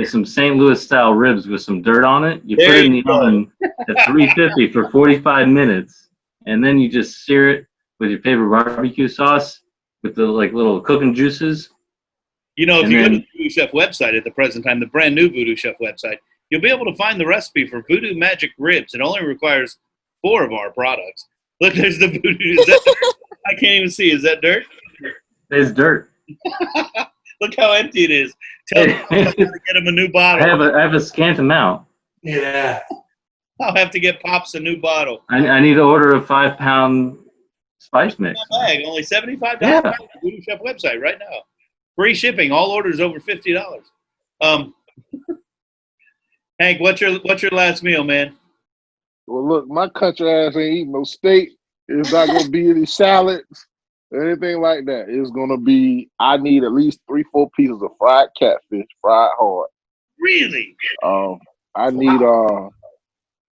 some St. Louis style ribs with some dirt on it. You put There it in you the go. oven at 350 for 45 minutes, and then you just sear it with your favorite barbecue sauce with the like little cooking juices. You know, if And you go to then- the Voodoo Chef website at the present time, the brand new Voodoo Chef website, you'll be able to find the recipe for Voodoo Magic Ribs. It only requires 4 of our products. Look, there's the Voodoo. Is that dirt? I can't even see. Is that dirt? It's dirt. Look how empty it is. Tell me I'm going to get him a new bottle. I have a scant amount. Yeah. I'll have to get Pops a new bottle. I need to order a 5-pound spice mix. Bag, only $75 Yeah. on the Voodoo Chef website right now. Free shipping. All orders over $50. Hank, what's your last meal, man? Well, look, my country ass ain't eating no steak. It's not gonna be any salads or anything like that. It's gonna be. I need at least 3-4 pieces of fried catfish, fried hard. Really? I need.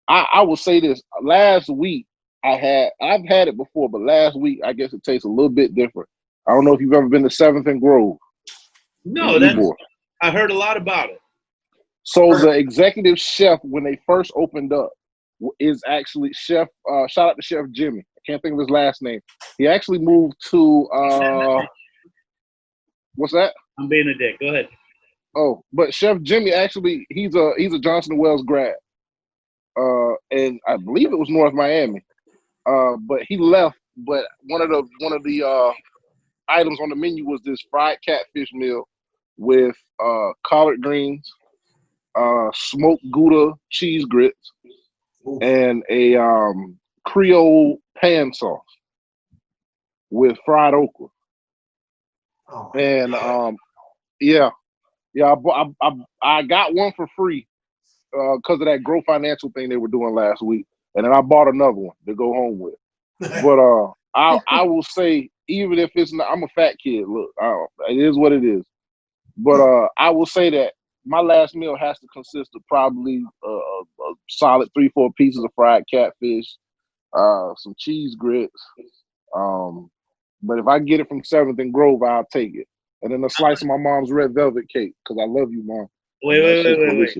I will say this. Last week I've had it before, but last week I guess it tastes a little bit different. I don't know if you've ever been to 7th and Grove. No, in that's. Ybor. I heard a lot about it. So the executive chef, when they first opened up, is actually Chef. Shout out to Chef Jimmy. I can't think of his last name. He actually moved to what's that? I'm being a dick. Go ahead. Oh, but Chef Jimmy actually he's a Johnson & Wales grad, and I believe it was North Miami. But he left. But one of the items on the menu was this fried catfish meal with collard greens, smoked Gouda cheese grits, and a Creole pan sauce with fried okra. Oh, And I got one for free because of that Grow Financial thing they were doing last week. and then I bought another one to go home with. But I will say, even if it's not, I'm a fat kid. Look, it is what it is. But I will say that my last meal has to consist of probably a solid 3-4 pieces of fried catfish, some cheese grits. But if I get it from 7th and Grove, I'll take it. And then a slice of my mom's red velvet cake, because I love you, Mom. Wait.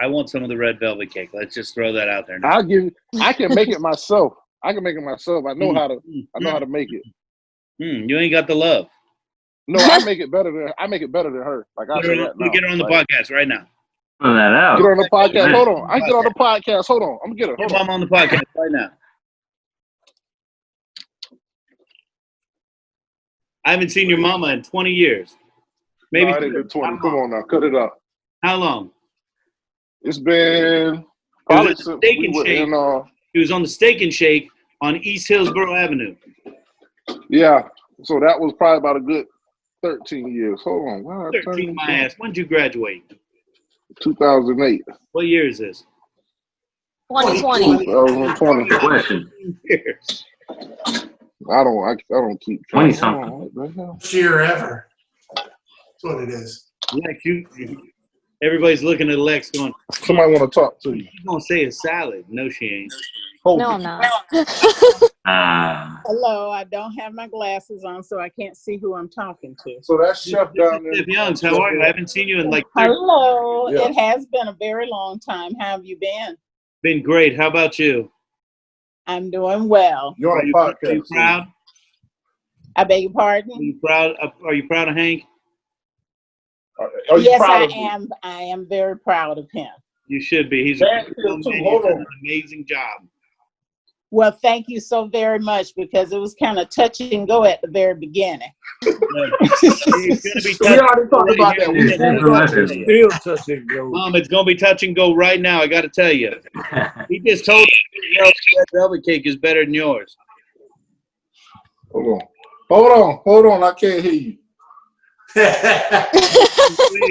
I want some of the red velvet cake. Let's just throw that out there now. I can make it myself. I know how to make it. You ain't got the love. No, I make it better than her. Like I say that now. Get her on the podcast right now. Throw that out. Get her on the podcast. Hold on. I get on the podcast. Hold on. I'm gonna get her. Get Mom on the podcast right now. I haven't seen your mama in 20 years. Maybe no, I didn't do 20. Come on now, cut it up. How long? It's been probably since we were in. He was on the Steak and Shake on East Hillsborough Avenue. Yeah, so that was probably about a good 13 years. Hold on. Wow, 13, my ass. When did you graduate? 2008. What year is this? 2020. 2020. Question. Years. I don't keep track. 20-something. Year ever. That's what it is. Lex, everybody's looking at Lex going, Somebody want to talk to you. she's going to say a salad. No, she ain't. No, I'm not. Hello, I don't have my glasses on, so I can't see who I'm talking to. So that's Chef This is down there. Steve Youngs. How are you? I haven't seen you in like 30. Hello, Yeah. it has been a very long time. How have you been? Been great. How about you? I'm doing well. You're on a Are podcast. you proud? I beg your Are pardon? you proud? Are you proud of Hank? Are you Yes, proud I of me? am. I am very proud of him. You should be. He's Thank a you, young too. man. Hold He's done on. an amazing job. Well, thank you so very much because it was kind of touch and go at the very beginning. He's going to be We already talked about that. We Still touch and go. Mom, it's going to be touch and go right now. I got to tell you. He just told me red velvet cake is better than yours. Hold on. I can't hear you.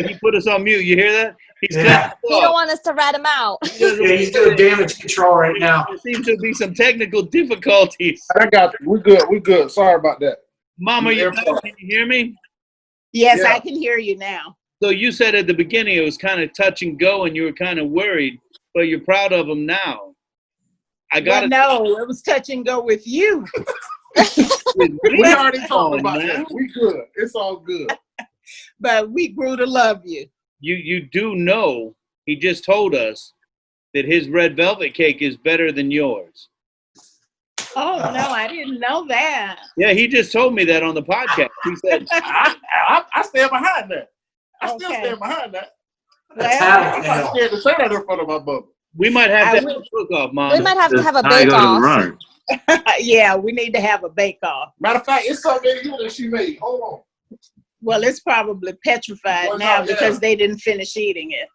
He put us on mute. You hear that? He's Yeah. cutting You us don't off. want us to rat him out. Yeah, he's doing damage control right now. There seems to be some technical difficulties. I got you. We good. Sorry about that. Mom, are you Yeah. back? Can you hear me? Yes, Yeah. I can hear you now. So you said at the beginning it was kind of touch and go and you were kind of worried, but you're proud of him now. I got Well, no, it was touch and go with you. We already talked Oh, about man. that. We good. It's all good. But we grew to love you. You do know he just told us that his red velvet cake is better than yours. Oh, no, I didn't know that. Yeah, he just told me that on the podcast. He said, I stand behind that. I still Okay. stand behind that. Well, I'm not scared to say that in front of my mother. we might have I that will- cook off, Mom. We might have to have a That's how you bake go to the off. runner. yeah, we need to have a bake-off. Matter of fact, it's something in here that she made. Hold on. Well, it's probably petrified Well, now no, yeah. because they didn't finish eating it.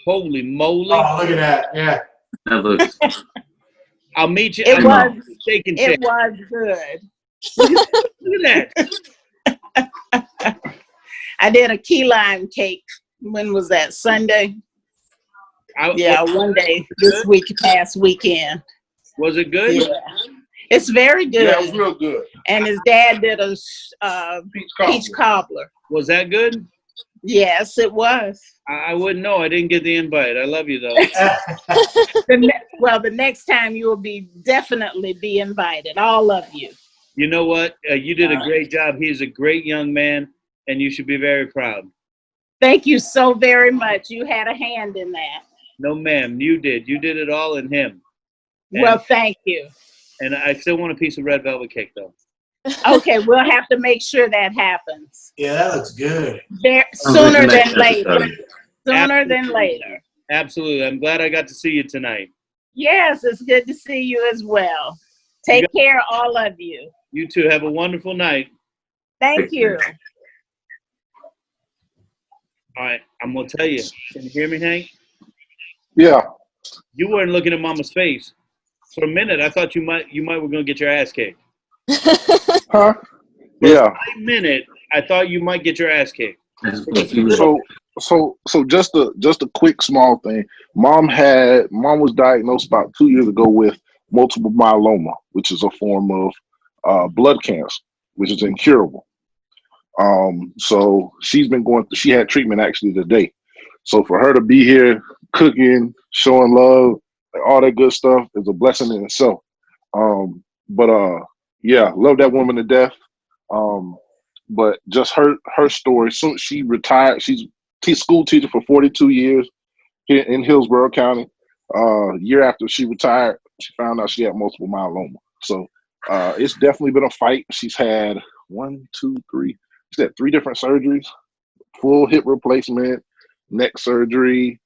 Holy moly. Oh, look at that. Yeah. That looks. I'll meet you. It I'll was, meet you at Steak and it Shake. was good. Look at that. I did a key lime cake. When was that? Sunday? Yeah, one day this past weekend. Was it good? Yeah. It's very good. Yeah, it was real good. And his dad did a peach cobbler. Was that good? Yes, it was. I wouldn't know. I didn't get the invite. I love you, though. Well, the next time you will definitely be invited, all of you. You know what? You did a great job. He's a great young man, and you should be very proud. Thank you so very much. You had a hand in that. No, ma'am, you did. You did it all in him. And, Well, thank you. and I still want a piece of red velvet cake, though. Okay, we'll have to make sure that happens. Yeah, that looks good. Sooner Next than later. episode. Sooner than later. Absolutely. I'm glad I got to see you tonight. Yes, it's good to see you as well. Take care, all of you. You two have a wonderful night. Thank you. All right, I'm going to tell you. Can you hear me, Hank? Yeah. You weren't looking at Mama's face. For a minute, I thought you might were going to get your ass kicked. Huh? Yeah. For a minute, I thought you might get your ass kicked. So So just a quick small thing. Mom was diagnosed about 2 years ago with multiple myeloma, which is a form of blood cancer, which is incurable. So she had treatment actually today. So for her to be here cooking, showing love, all that good stuff is a blessing in itself. But yeah, love that woman to death. But just her story. So she retired. She's school teacher for 42 years here in Hillsborough County. Year after she retired, she found out she had multiple myeloma. So it's definitely been a fight. She's had 3 different surgeries, full hip replacement, neck surgery,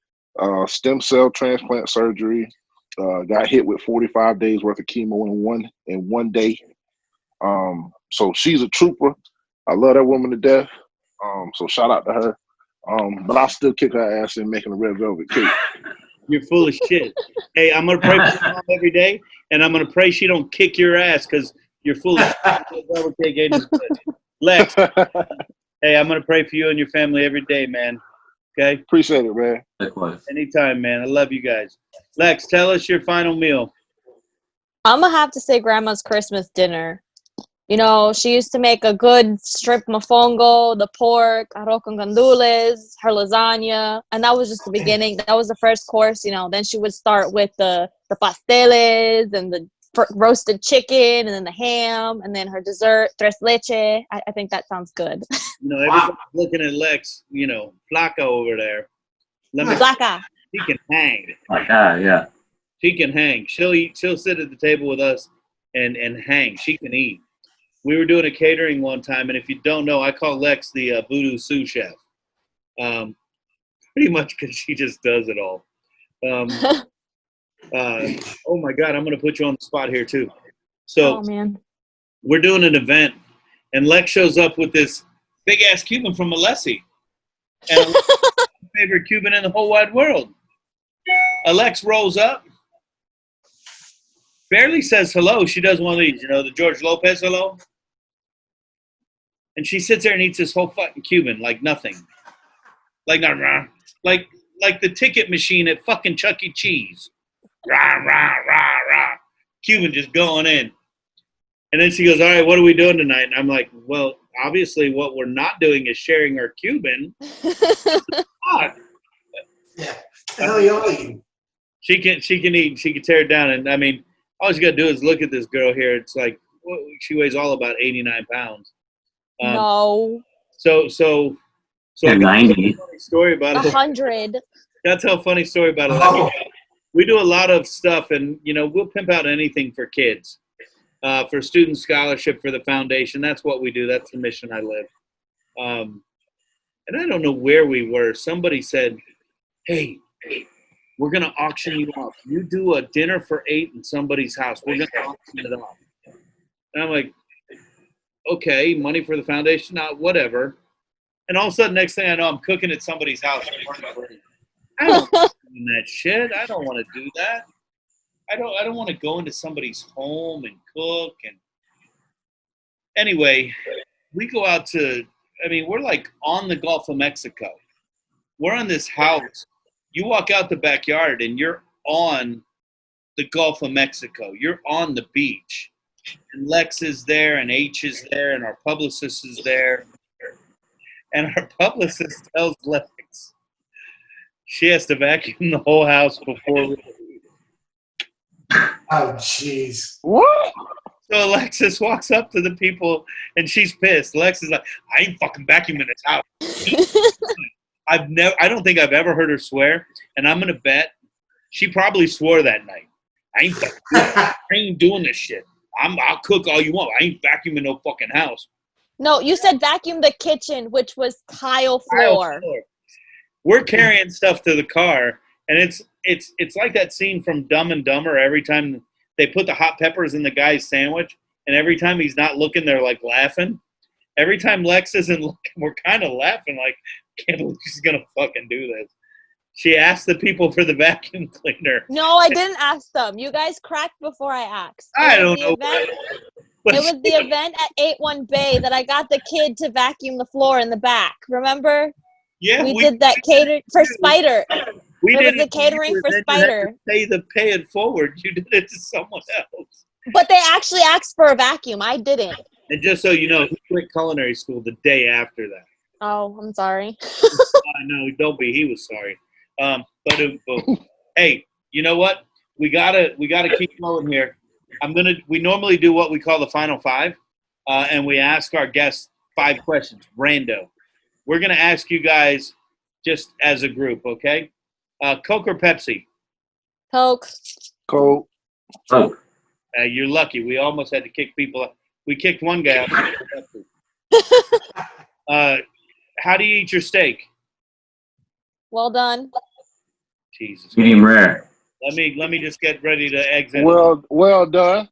stem cell transplant surgery. Got hit with 45 days worth of chemo in one day. So she's a trooper. I love that woman to death. So shout out to her. But I'll still kick her ass in making a red velvet cake. You're full of shit. Hey, I'm gonna pray for your mom every day, and I'm gonna pray she don't kick your ass because you're full of shit. Red velvet cake ain't as good. Lex, hey, I'm gonna pray for you and your family every day, man. Okay? Appreciate it, man. Likewise. Anytime, man. I love you guys. Lex, tell us your final meal. I'm gonna have to say Grandma's Christmas dinner. You know, she used to make a good strip mofongo, the pork, arroz con gandules, her lasagna, and that was just the beginning. That was the first course, you know. Then she would start with the pasteles and the roasted chicken and then the ham and then her dessert, tres leche. I think that sounds good. You know, everybody's looking at Lex, you know, Flaca over there. Flaca. She can hang. Yeah. She can hang. She'll sit at the table with us and hang. She can eat. We were doing a catering one time, and if you don't know, I call Lex the VooDoo sous chef. Pretty much because she just does it all. Oh my God, I'm going to put you on the spot here too. So man, we're doing an event, and Lex shows up with this big ass Cuban from Alessi, and my favorite Cuban in the whole wide world. Alex rolls up, barely says hello. She does one of these, you know, the George Lopez hello. And she sits there and eats this whole fucking Cuban like nothing. Like the ticket machine at fucking Chuck E. Cheese. Rah, rah, rah, rah. Cuban just going in. And then she goes, all right, what are we doing tonight? And I'm like, well, obviously what we're not doing is sharing our Cuban. Yeah. Hell yeah. She can eat and she can tear it down. And I mean, all you got to do is look at this girl here. It's like, well, she weighs all about 89 pounds. No. So Yeah, 90. Funny story about 100. That's how funny story about it. Oh. We do a lot of stuff, and you know, we'll pimp out anything for kids, for student scholarship for the foundation. That's what we do. That's the mission I live. And I don't know where we were. Somebody said, "Hey, we're gonna auction you off. You do a dinner for 8 in somebody's house. We're gonna auction it off." And I'm like, okay, money for the foundation, whatever. And all of a sudden, next thing I know, I'm cooking at somebody's house. I don't want to do that shit. I don't want to do that. I don't want to go into somebody's home and cook. And anyway, we go out to, I mean, we're like on the Gulf of Mexico. We're on this house. You walk out the backyard and you're on the Gulf of Mexico. You're on the beach. And Lex is there, and H is there, and our publicist is there. And our publicist tells Lex she has to vacuum the whole house before we leave. Oh, jeez. What? So Alexis walks up to the people, and she's pissed. Lex is like, I ain't fucking vacuuming this house. I don't think I've ever heard her swear, and I'm going to bet she probably swore that night. I ain't doing this shit. I'll cook all you want. I ain't vacuuming no fucking house. No, you said vacuum the kitchen, which was tile floor. We're carrying stuff to the car, and it's like that scene from Dumb and Dumber. Every time they put the hot peppers in the guy's sandwich, and every time he's not looking, they're like laughing. Every time Lex isn't looking, we're kind of laughing like, can't believe she's gonna fucking do this. She asked the people for the vacuum cleaner. No, I didn't ask them. You guys cracked before I asked. I don't know. It was the event at 81 Bay that I got the kid to vacuum the floor in the back. Remember? Yeah, we did that cater for Spider. We It did was the catering for Spider. Pay it forward. You did it to someone else. But they actually asked for a vacuum. I didn't. And just so you know, he quit culinary school the day after that. Oh, I'm sorry. No, don't be. He was sorry. But hey, you know what? We gotta keep going here. We normally do what we call the final five, and we ask our guests 5 questions, rando. We're gonna ask you guys just as a group, okay? Coke or Pepsi? Coke. Coke. Oh, You're lucky. We almost had to kick people out. We kicked one guy out. How do you eat your steak? Well done. Jesus. medium rare. Let me just get ready to exit. Well done.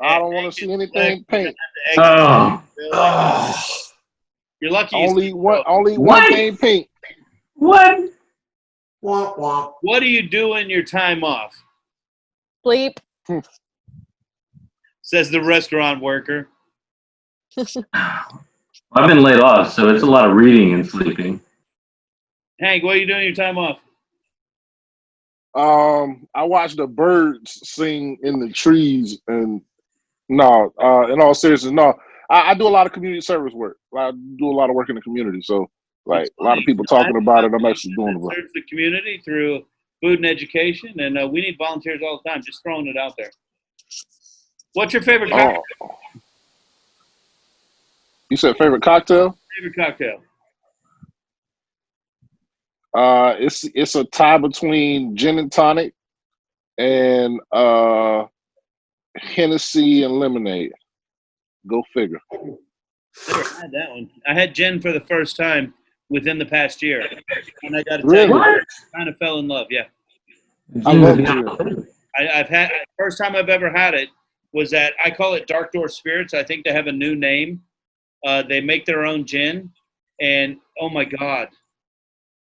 I don't want to see anything pink. Oh, You're lucky. Only one What? thing pink. what? Womp womp. What do you do in your time off? Sleep. Says the restaurant worker. I've been laid off, so it's a lot of reading and sleeping. Hank, what are you doing in your time off? I watch the birds sing in the trees, and no, in all seriousness, no. I do a lot of community service work. I do a lot of work in the community, so like a lot of people talking about it. I'm actually doing it. Serves the community through food and education, and we need volunteers all the time. Just throwing it out there. What's your favorite cocktail? You said favorite cocktail? Favorite cocktail? It's a tie between gin and tonic and Hennessy and lemonade. Go figure. Never had that one. I had gin for the first time within the past year, and I got to tell Really? you, What? I kind of fell in love. Yeah, I love gin. I've had first time I've ever had it was at, I call it Dark Door Spirits. I think they have a new name. They make their own gin, and oh my god,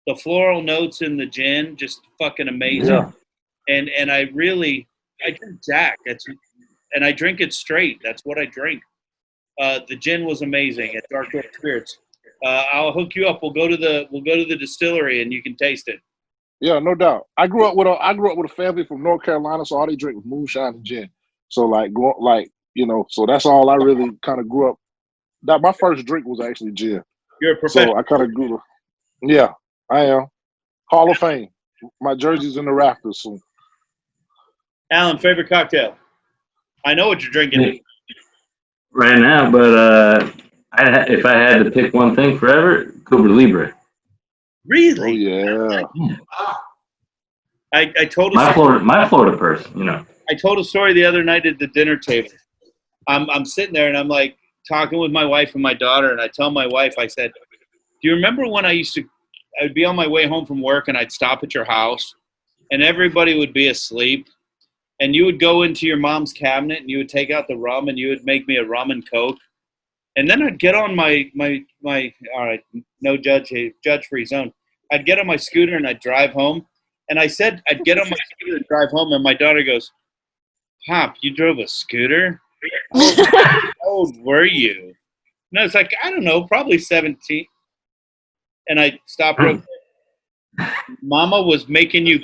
the floral notes in the gin just fucking amazing. Yeah. And I drink Jack. And I drink it straight. That's what I drink. The gin was amazing at Dark Door Spirits. I'll hook you up. We'll go to the distillery and you can taste it. Yeah, no doubt. I grew up with a family from North Carolina, so all they drink was moonshine and gin. So so that's all I really kind of grew up. That my first drink was actually gin. You're a professional. So I kind of grew up. Yeah, I am. Hall of Fame. My jersey's in the rafters soon. Alan, favorite cocktail? I know what you're drinking. Right now, but if I had to pick one thing forever, Cuba Libre. Really? Oh yeah. I told My Florida person, I told a story the other night at the dinner table. I'm sitting there and I'm like talking with my wife and my daughter, and I tell my wife, I said, "Do you remember when I'd be on my way home from work and I'd stop at your house, and everybody would be asleep, and you would go into your mom's cabinet and you would take out the rum and you would make me a rum and Coke, and then I'd get on my all right, no judge-free zone. I'd get on my scooter and I'd drive home." And I said, I'd get on my scooter and drive home, and my daughter goes, "Pop, you drove a scooter? How old were you?" And I was like, "I don't know, probably 17. And I stopped real quick. "Mama was making you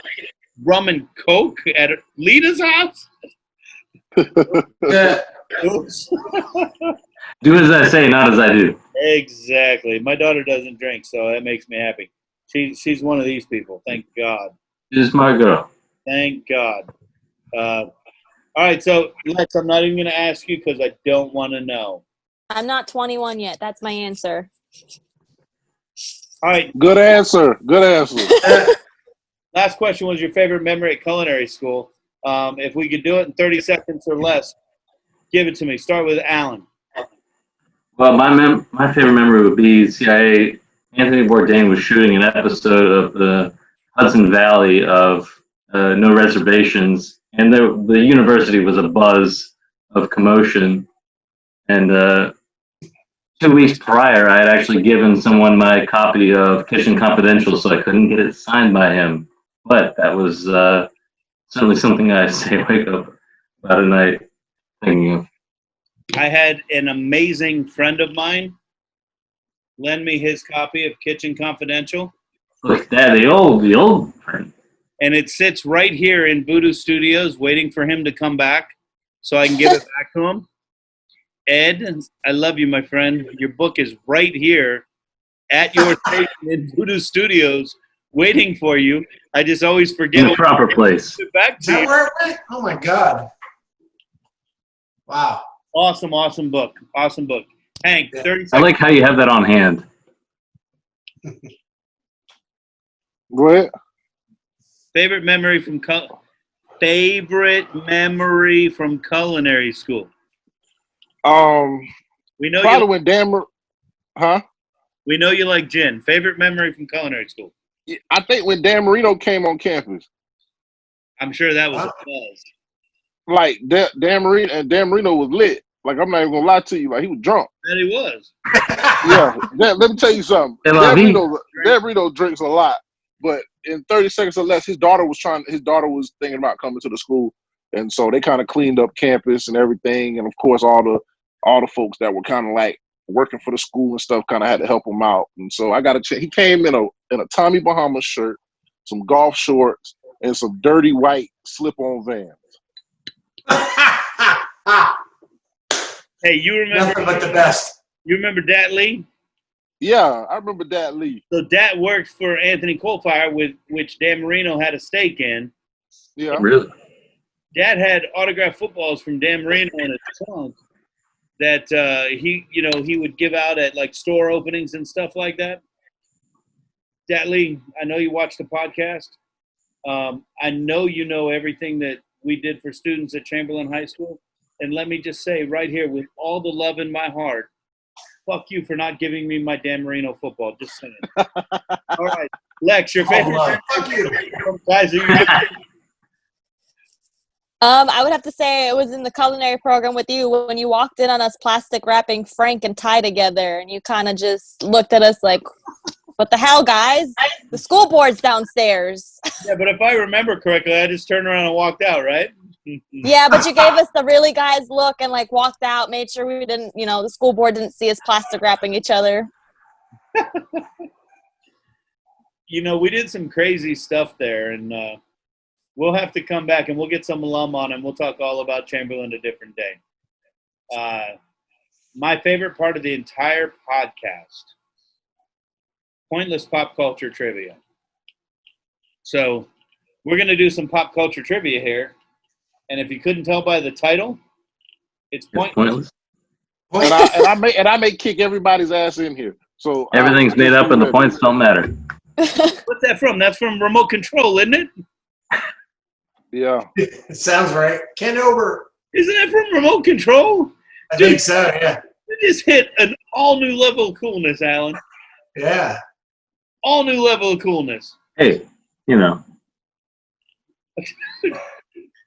rum and Coke at Lita's house?" Yeah. Oops. Do as I say, not as I do. Exactly. My daughter doesn't drink, so that makes me happy. She's one of these people. Thank God. She's my girl. Thank God. All right, so Lex, I'm not even going to ask you because I don't want to know. I'm not 21 yet. That's my answer. All right, Good answer. Good answer. last question was your favorite memory at culinary school. If we could do it in 30 seconds or less, give it to me. Start with Alan. Well, my favorite memory would be CIA. Anthony Bourdain was shooting an episode of the Hudson Valley of No Reservations, and the university was a buzz of commotion. And 2 weeks prior, I had actually given someone my copy of Kitchen Confidential, so I couldn't get it signed by him. But that was certainly something I stay awake up about at night thinking of. I had an amazing friend of mine lend me his copy of Kitchen Confidential. Look, that the old print. And it sits right here in VooDoo Studios waiting for him to come back so I can give it back to him. Ed, I love you, my friend. Your book is right here at your station in VooDoo Studios waiting for you. I just always forget In the proper place. Give it back Is to that you. where it went? Oh my God. Wow. Awesome book. Awesome book. Hank, 30 seconds. I like how you have that on hand. Go ahead. Favorite memory from culinary school. We know Probably you. when huh? We know you like gin. Favorite memory from culinary school. I think when Dan Marino came on campus, I'm sure that was a buzz. like Dan Marino was lit. Like, I'm not even gonna lie to you, like, he was drunk. That he was. Yeah, let me tell you something. Dan Marino drinks a lot, but in 30 seconds or less, his daughter was thinking about coming to the school, and so they kind of cleaned up campus and everything, and of course all the folks that were kind of like working for the school and stuff kind of had to help him out. And so I got he came in a Tommy Bahama shirt, some golf shorts, and some dirty white slip-on Vans. Hey, you remember? Nothing but the best. You remember Dat Lee? Yeah, I remember Dat Lee. So Dat worked for Anthony Coalfire, which Dan Marino had a stake in. Yeah. Really? Dad had autographed footballs from Dan Marino in his trunk that he would give out at like store openings and stuff like that. Dat Lee, I know you watch the podcast. I know you know everything that we did for students at Chamberlain High School. And let me just say right here, with all the love in my heart, fuck you for not giving me my Dan Marino football. Just saying. All right, Lex, your favorite. Fuck you. Guys, I would have to say it was in the culinary program with you when you walked in on us plastic wrapping Frank and Ty together, and you kind of just looked at us like, what the hell, guys? The school board's downstairs. Yeah, but if I remember correctly, I just turned around and walked out, right? Yeah, but you gave us the really guys look and like walked out, made sure we didn't, the school board didn't see us plastic wrapping each other. We did some crazy stuff there, and we'll have to come back and we'll get some alum on and we'll talk all about Chamberlain a different day. My favorite part of the entire podcast, pointless pop culture trivia. So we're going to do some pop culture trivia here. And if you couldn't tell by the title, it's pointless. And I may kick everybody's ass in here. So everything's made up and the points don't matter. What's that from? That's from Remote Control, isn't it? Yeah. It sounds right. Ken Ober. Isn't that from Remote Control? I think so, yeah. You just hit an all new level of coolness, Alan. Yeah. All new level of coolness. Hey,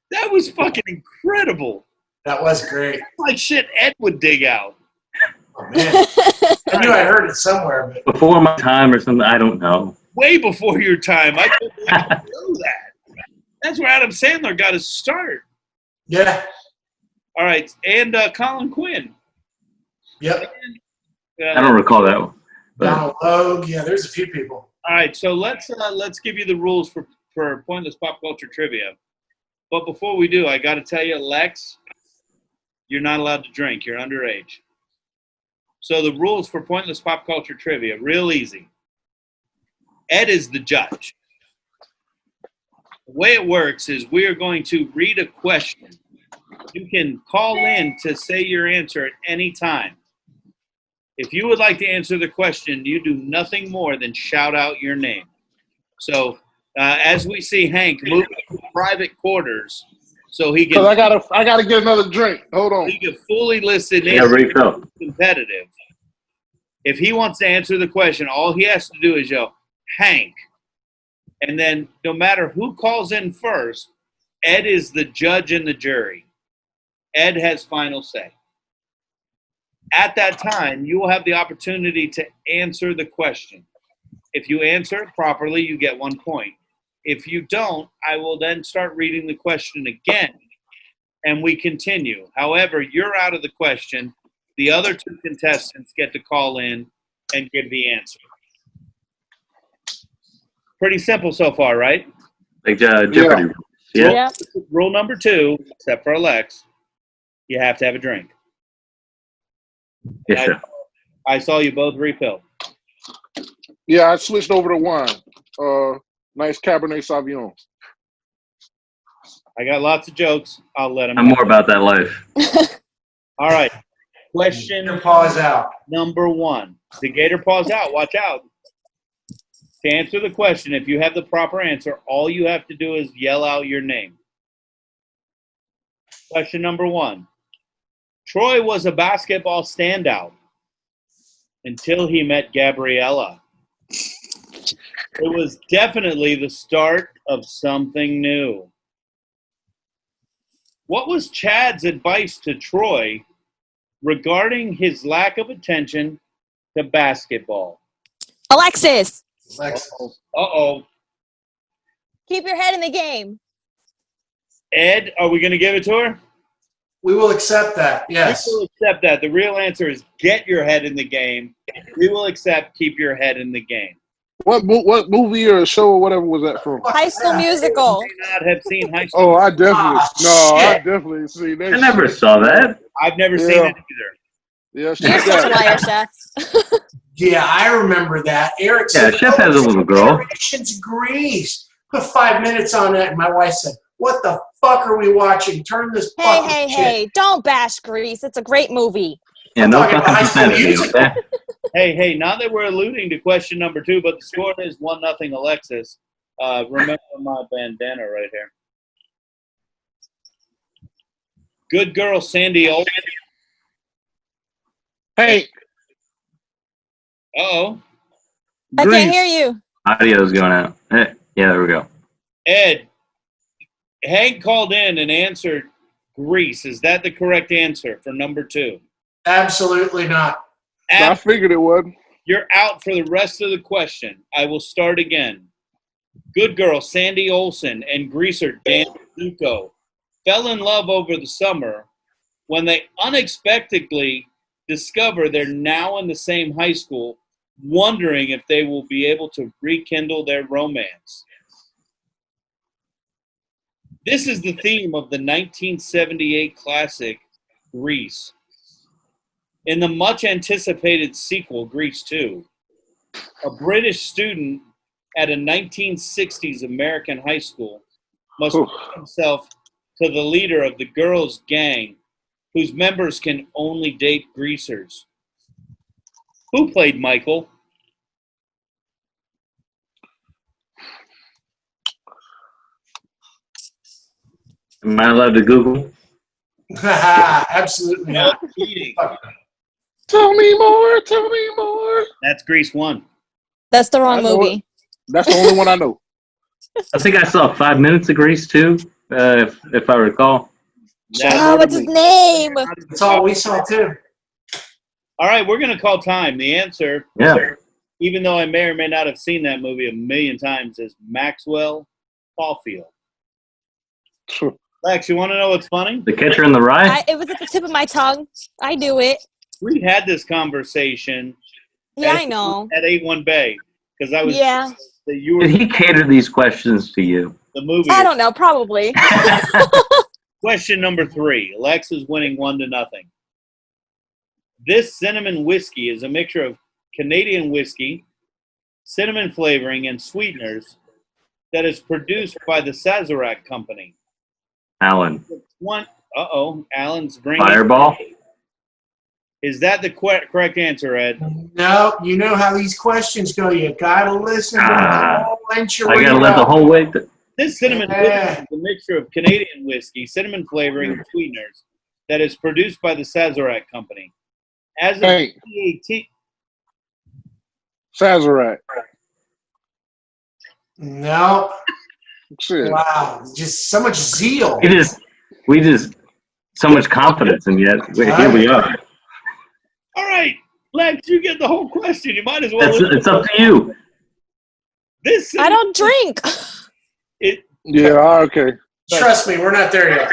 That was fucking incredible. That was great. Like shit Ed would dig out. Oh, man. I knew I heard it somewhere, but before my time or something, I don't know. Way before your time. I couldn't know that. That's where Adam Sandler got his start. yeah. All right, and Colin Quinn. Yep. I don't recall that one. But Donald Logue. Yeah, there's a few people. All right, so let's give you the rules for pointless pop culture trivia. But before we do, I got to tell you, Lex, you're not allowed to drink. You're underage. So the rules for pointless pop culture trivia, real easy. Ed is the judge. The way it works is we are going to read a question. You can call in to say your answer at any time. If you would like to answer the question, you do nothing more than shout out your name. So as we see Hank moving to private quarters, so he can. Because I gotta get another drink. Hold on. He can fully listen in. Yeah, refill. Competitive. If he wants to answer the question, all he has to do is yell, Hank. And then no matter who calls in first, Ed is the judge and the jury. Ed has final say. At that time, you will have the opportunity to answer the question. If you answer it properly, you get 1 point. If you don't, I will then start reading the question again, and we continue. However, you're out of the question. The other two contestants get to call in, and give the answer. Pretty simple so far, right? Like Jeopardy. Yeah. Yeah. Rule number 2, except for Alex, you have to have a drink. Yes, sir. I saw you both refill. Yeah, I switched over to wine. Nice Cabernet Sauvignon. I got lots of jokes. I'll let them. I'm more about that life. All right. Question Your paws out. number 1. The gator paws out. Watch out. To answer the question, if you have the proper answer, all you have to do is yell out your name. Question number 1. Troy was a basketball standout until he met Gabriella. It was definitely the start of something new. What was Chad's advice to Troy regarding his lack of attention to basketball? Alexis, Uh-oh. keep your head in the game. Ed, are we going to give it to her? We will accept that. Yes. We will accept that. The real answer is get your head in the game. We will accept keep your head in the game. What movie or show or whatever was that from? High School Musical. You may not have seen High School. Oh, I definitely I shit. definitely seen that. I never saw that. I've never seen it either. Yeah, she You're such a got liar, Chef. Yeah, I remember that. Eric Yeah, said, Chef has a little girl. Generations Grease. Put 5 minutes on that, and my wife said, "What the fuck are we watching? Turn this fucking shit." Hey, don't bash Grease. It's a great movie. Yeah, I'm no talking fucking about High School profanity, Musical. okay? Hey, now that we're alluding to question number 2, but the score is 1-0 Alexis. Remember my bandana right here. Good girl, Sandy Olsen. Hank. Uh-oh. I Grease. can't hear you. Audio's going out. Yeah, there we go. Ed, Hank called in and answered Grease. Is that the correct answer for number 2? Absolutely not. I figured it would. You're out for the rest of the question. I will start again. Good girl, Sandy Olsen, and greaser Dan Zuko fell in love over the summer when they unexpectedly discover they're now in the same high school, wondering if they will be able to rekindle their romance. This is the theme of the 1978 classic, Grease. In the much-anticipated sequel, Grease 2, a British student at a 1960s American high school must prove himself to the leader of the girls' gang, whose members can only date greasers. Who played Michael? Am I allowed to Google? Absolutely No not. cheating. Tell me more. Tell me more. That's Grease 1. That's the wrong I know movie. That's the only one I know. I think I saw 5 minutes of Grease too, if I recall. Oh, what's his name? That's all we saw too. All right, we're going to call time. The answer, Yeah. even though I may or may not have seen that movie a million times, is Maxwell Caulfield. Lex, you want to know what's funny? The Catcher in the Rye? It was at the tip of my tongue. I do it. We had this conversation Yeah, I know. at 81 Bay because I was Yeah. that you were Did he cater these questions to you? the movie. I don't know. Probably. Question number 3. Lex is winning 1-0. This cinnamon whiskey is a mixture of Canadian whiskey, cinnamon flavoring, and sweeteners that is produced by the Sazerac Company. Alan. Alan's bringing. Fireball? Is that the correct answer, Ed? No, you know how these questions go. You gotta listen to the whole I gotta let the whole way. This cinnamon whiskey is a mixture of Canadian whiskey, cinnamon flavoring, and sweeteners that is produced by the Sazerac Company. As of Hey. 2018, Sazerac. No. Shit. Wow. Just so much zeal. We just so much confidence, and yet here we are. all right, Lex, you get the whole question. You might as well. It's up to you. This I don't drink. Yeah, okay. Trust me, we're not there yet.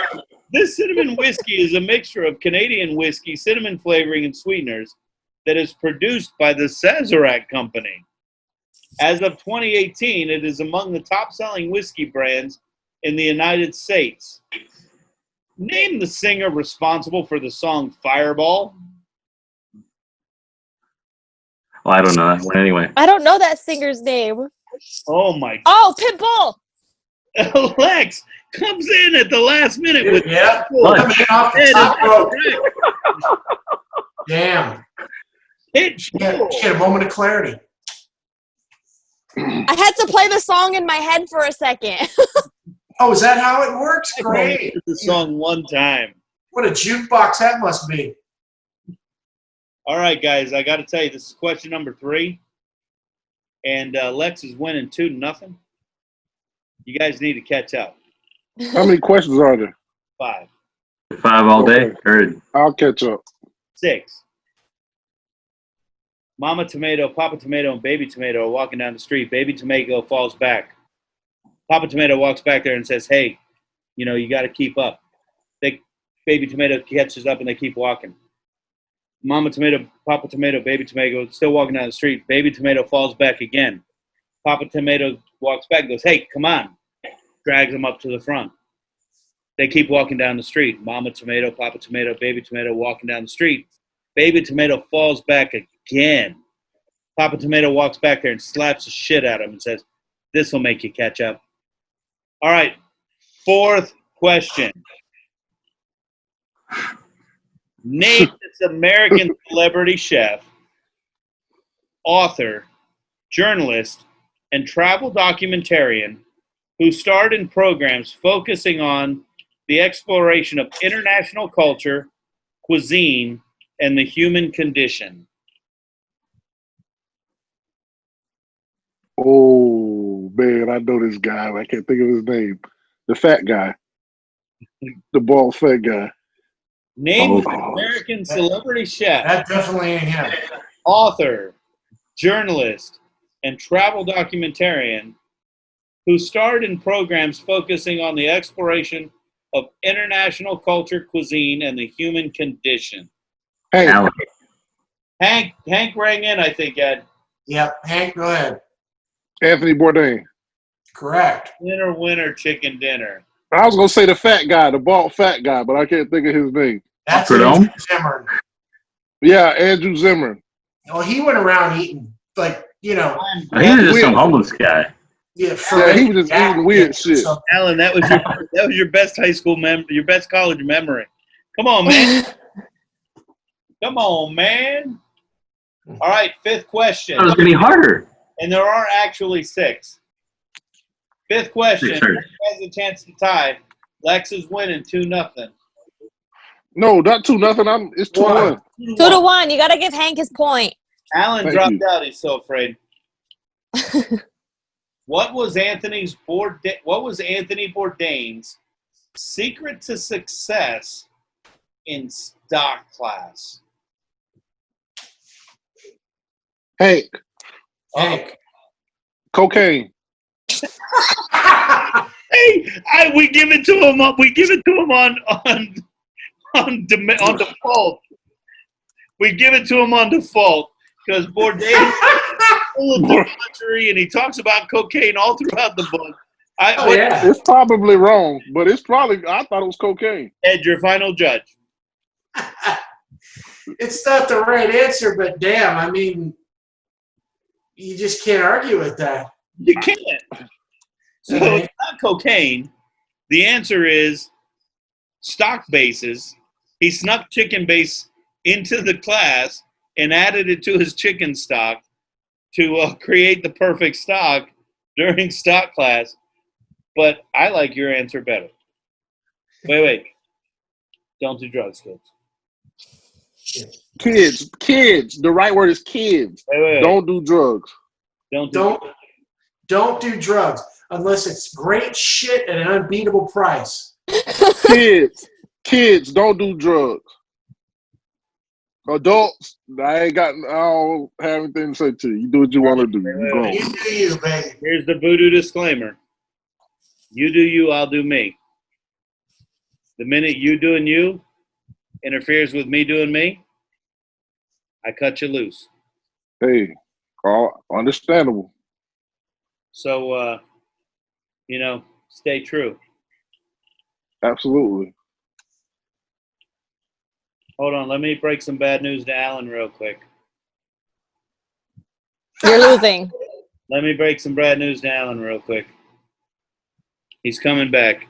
This cinnamon whiskey is a mixture of Canadian whiskey, cinnamon flavoring, and sweeteners that is produced by the Sazerac Company. As of 2018, it is among the top-selling whiskey brands in the United States. Name the singer responsible for the song Fireball. Well, I don't know that one anyway. I don't know that singer's name. Oh, my. Oh, Pitbull. Lex comes in at the last minute with Yeah. Pitbull. Coming in off the top rope. Damn. She had a moment of clarity. I had to play the song in my head for a second. Oh, is that how it works? Great. The song one time. What a jukebox that must be. All right, guys, I got to tell you, this is question number 3. And Lex is winning 2-0. You guys need to catch up. How many questions are there? 5. 5 all day? Heard. I'll catch up. 6. Mama Tomato, Papa Tomato, and Baby Tomato are walking down the street. Baby Tomato falls back. Papa Tomato walks back there and says, hey, you got to keep up. Baby Tomato catches up and they keep walking. Mama Tomato, Papa Tomato, Baby Tomato still walking down the street. Baby Tomato falls back again. Papa Tomato walks back and goes, hey, come on. Drags him up to the front. They keep walking down the street. Mama Tomato, Papa Tomato, Baby Tomato walking down the street. Baby Tomato falls back again. Papa Tomato walks back there and slaps the shit out of him and says, this will make you catch up. All right, 4th question. Name this American celebrity chef, author, journalist, and travel documentarian who starred in programs focusing on the exploration of international culture, cuisine, and the human condition. Oh, man, I know this guy. I can't think of his name. The fat guy. The bald fat guy. Name an American celebrity chef, That definitely ain't him. author, journalist, and travel documentarian who starred in programs focusing on the exploration of international culture, cuisine, and the human condition. Hey, Hank rang in, I think, Ed. Yep. Hank, go ahead. Anthony Bourdain. Correct. Winner, chicken dinner. I was going to say the fat guy, the bald fat guy, but I can't think of his name. That's Prudhomme? Andrew Zimmern. Yeah, Andrew Zimmern. Well, he went around eating, like, He was just some homeless guy. yeah, he was just eating weird shit. Alan, that was your best high school your best college memory. Come on, man. Come on, man. All right, 5th question. It was getting harder. And there are actually 6. 5th question. Sure. Lex has a chance to tie. Lex is winning 2-0. No, not 2-0. It's 2-1. 2-1. You gotta give Hank his point. Alan Thank dropped you. out. He's so afraid. What was Anthony Bourdain's secret to success in stock class? Hank, Hank. cocaine. Hey, we give it to him. We give it to him on default. We give it to him on default because Bourdain is full of debauchery and he talks about cocaine all throughout the book. Yeah. It's probably wrong, but I thought it was cocaine. Ed, your final judge. It's not the right answer, but damn, I mean, you just can't argue with that. You can't. So it's not cocaine. The answer is stock bases. He snuck chicken base into the class and added it to his chicken stock to create the perfect stock during stock class. But I like your answer better. Wait. Don't do drugs, kids. Kids. The right word is kids. Wait. Don't do drugs. Don't do drugs unless it's great shit at an unbeatable price. Kids, don't do drugs. Adults, I don't have anything to say to you. You do what you want to do. You go. You do you, baby. Here's the VooDoo disclaimer. You do you, I'll do me. The minute you doing you interferes with me doing me, I cut you loose. Hey, understandable. So, stay true. Absolutely. Hold on. Let me break some bad news to Alan real quick. You're losing. Let me break some bad news to Alan real quick. He's coming back.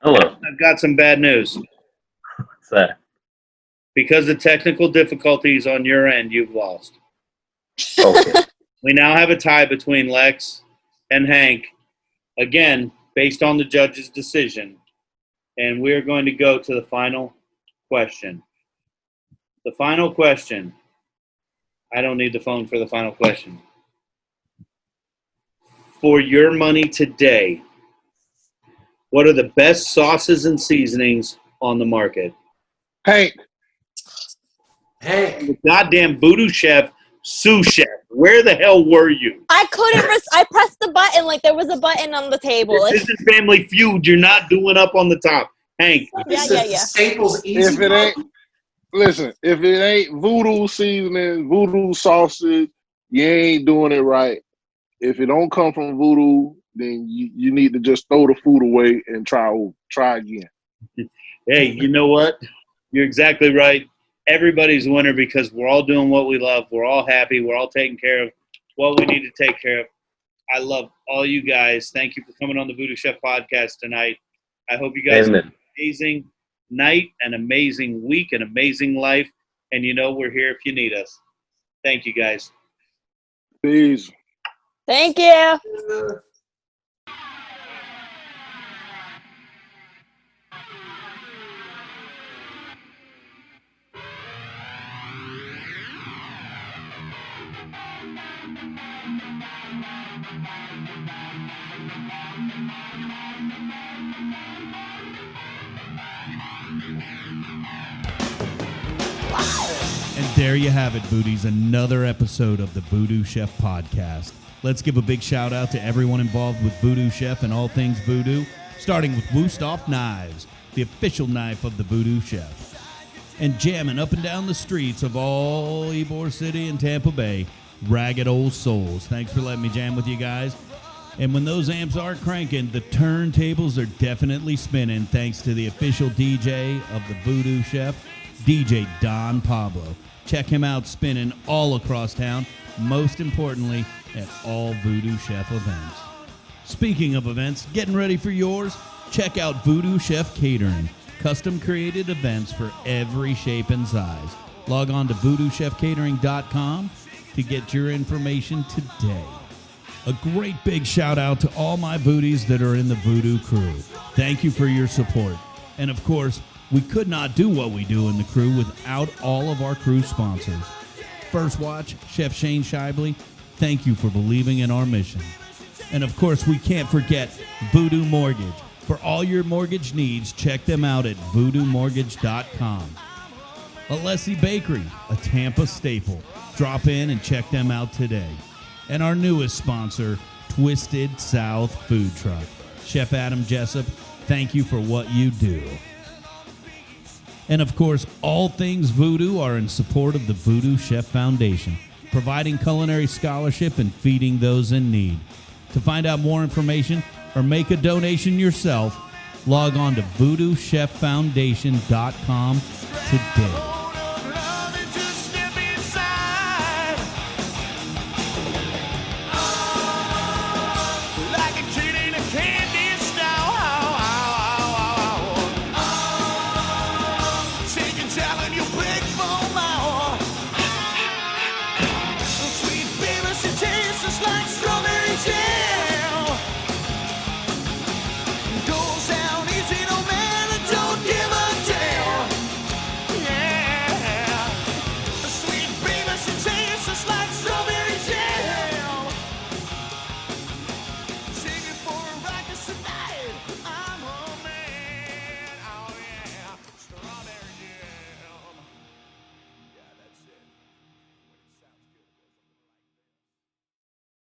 Hello. I've got some bad news. What's that? Because of technical difficulties on your end, you've lost. Okay. We now have a tie between Lex and Hank, again, based on the judge's decision. And we're going to go to the final question. The final question. I don't need the phone for the final question. For your money today, what are the best sauces and seasonings on the market? Hank. The goddamn VooDoo chef, sous chef. Where the hell were you? I couldn't. I pressed the button like there was a button on the table. This is Family Feud. You're not doing up on the top. Hank. Yeah. Staples easy. If it ain't VooDoo seasoning, VooDoo sausage, you ain't doing it right. If it don't come from VooDoo, then you need to just throw the food away and try again. Hey, you know what? You're exactly right. Everybody's a winner because we're all doing what we love. We're all happy. We're all taking care of what we need to take care of. I love all you guys. Thank you for coming on the VooDoo Chef podcast tonight. I hope you guys have an amazing night, an amazing week, an amazing life. And we're here if you need us. Thank you, guys. Peace. Thank you. And there you have it, Voodies. Another episode of the VooDoo Chef podcast. Let's give a big shout out to everyone involved with VooDoo Chef and all things VooDoo, starting with Woostoff Knives, the official knife of the VooDoo Chef. And jamming up and down the streets of all Ybor City and Tampa Bay, Ragged Old Souls. Thanks for letting me jam with you guys. And when those amps are cranking, the turntables are definitely spinning thanks to the official DJ of the VooDoo Chef, DJ Don Pablo. Check him out spinning all across town, most importantly, at all VooDoo Chef events. Speaking of events, getting ready for yours? Check out VooDoo Chef Catering, custom created events for every shape and size. Log on to VooDooChefCatering.com to get your information today. A great big shout out to all my Voodies that are in the VooDoo crew. Thank you for your support. And of course, we could not do what we do in the crew without all of our crew sponsors. First Watch, Chef Shane Shibley, thank you for believing in our mission. And of course, we can't forget VooDoo Mortgage. For all your mortgage needs, check them out at VooDooMortgage.com. Alessi Bakery, a Tampa staple. Drop in and check them out today. And our newest sponsor, Twisted South Food Truck. Chef Adam Jessup, thank you for what you do. And of course, all things VooDoo are in support of the VooDoo Chef Foundation, providing culinary scholarship and feeding those in need. To find out more information or make a donation yourself, log on to VooDooChefFoundation.com today.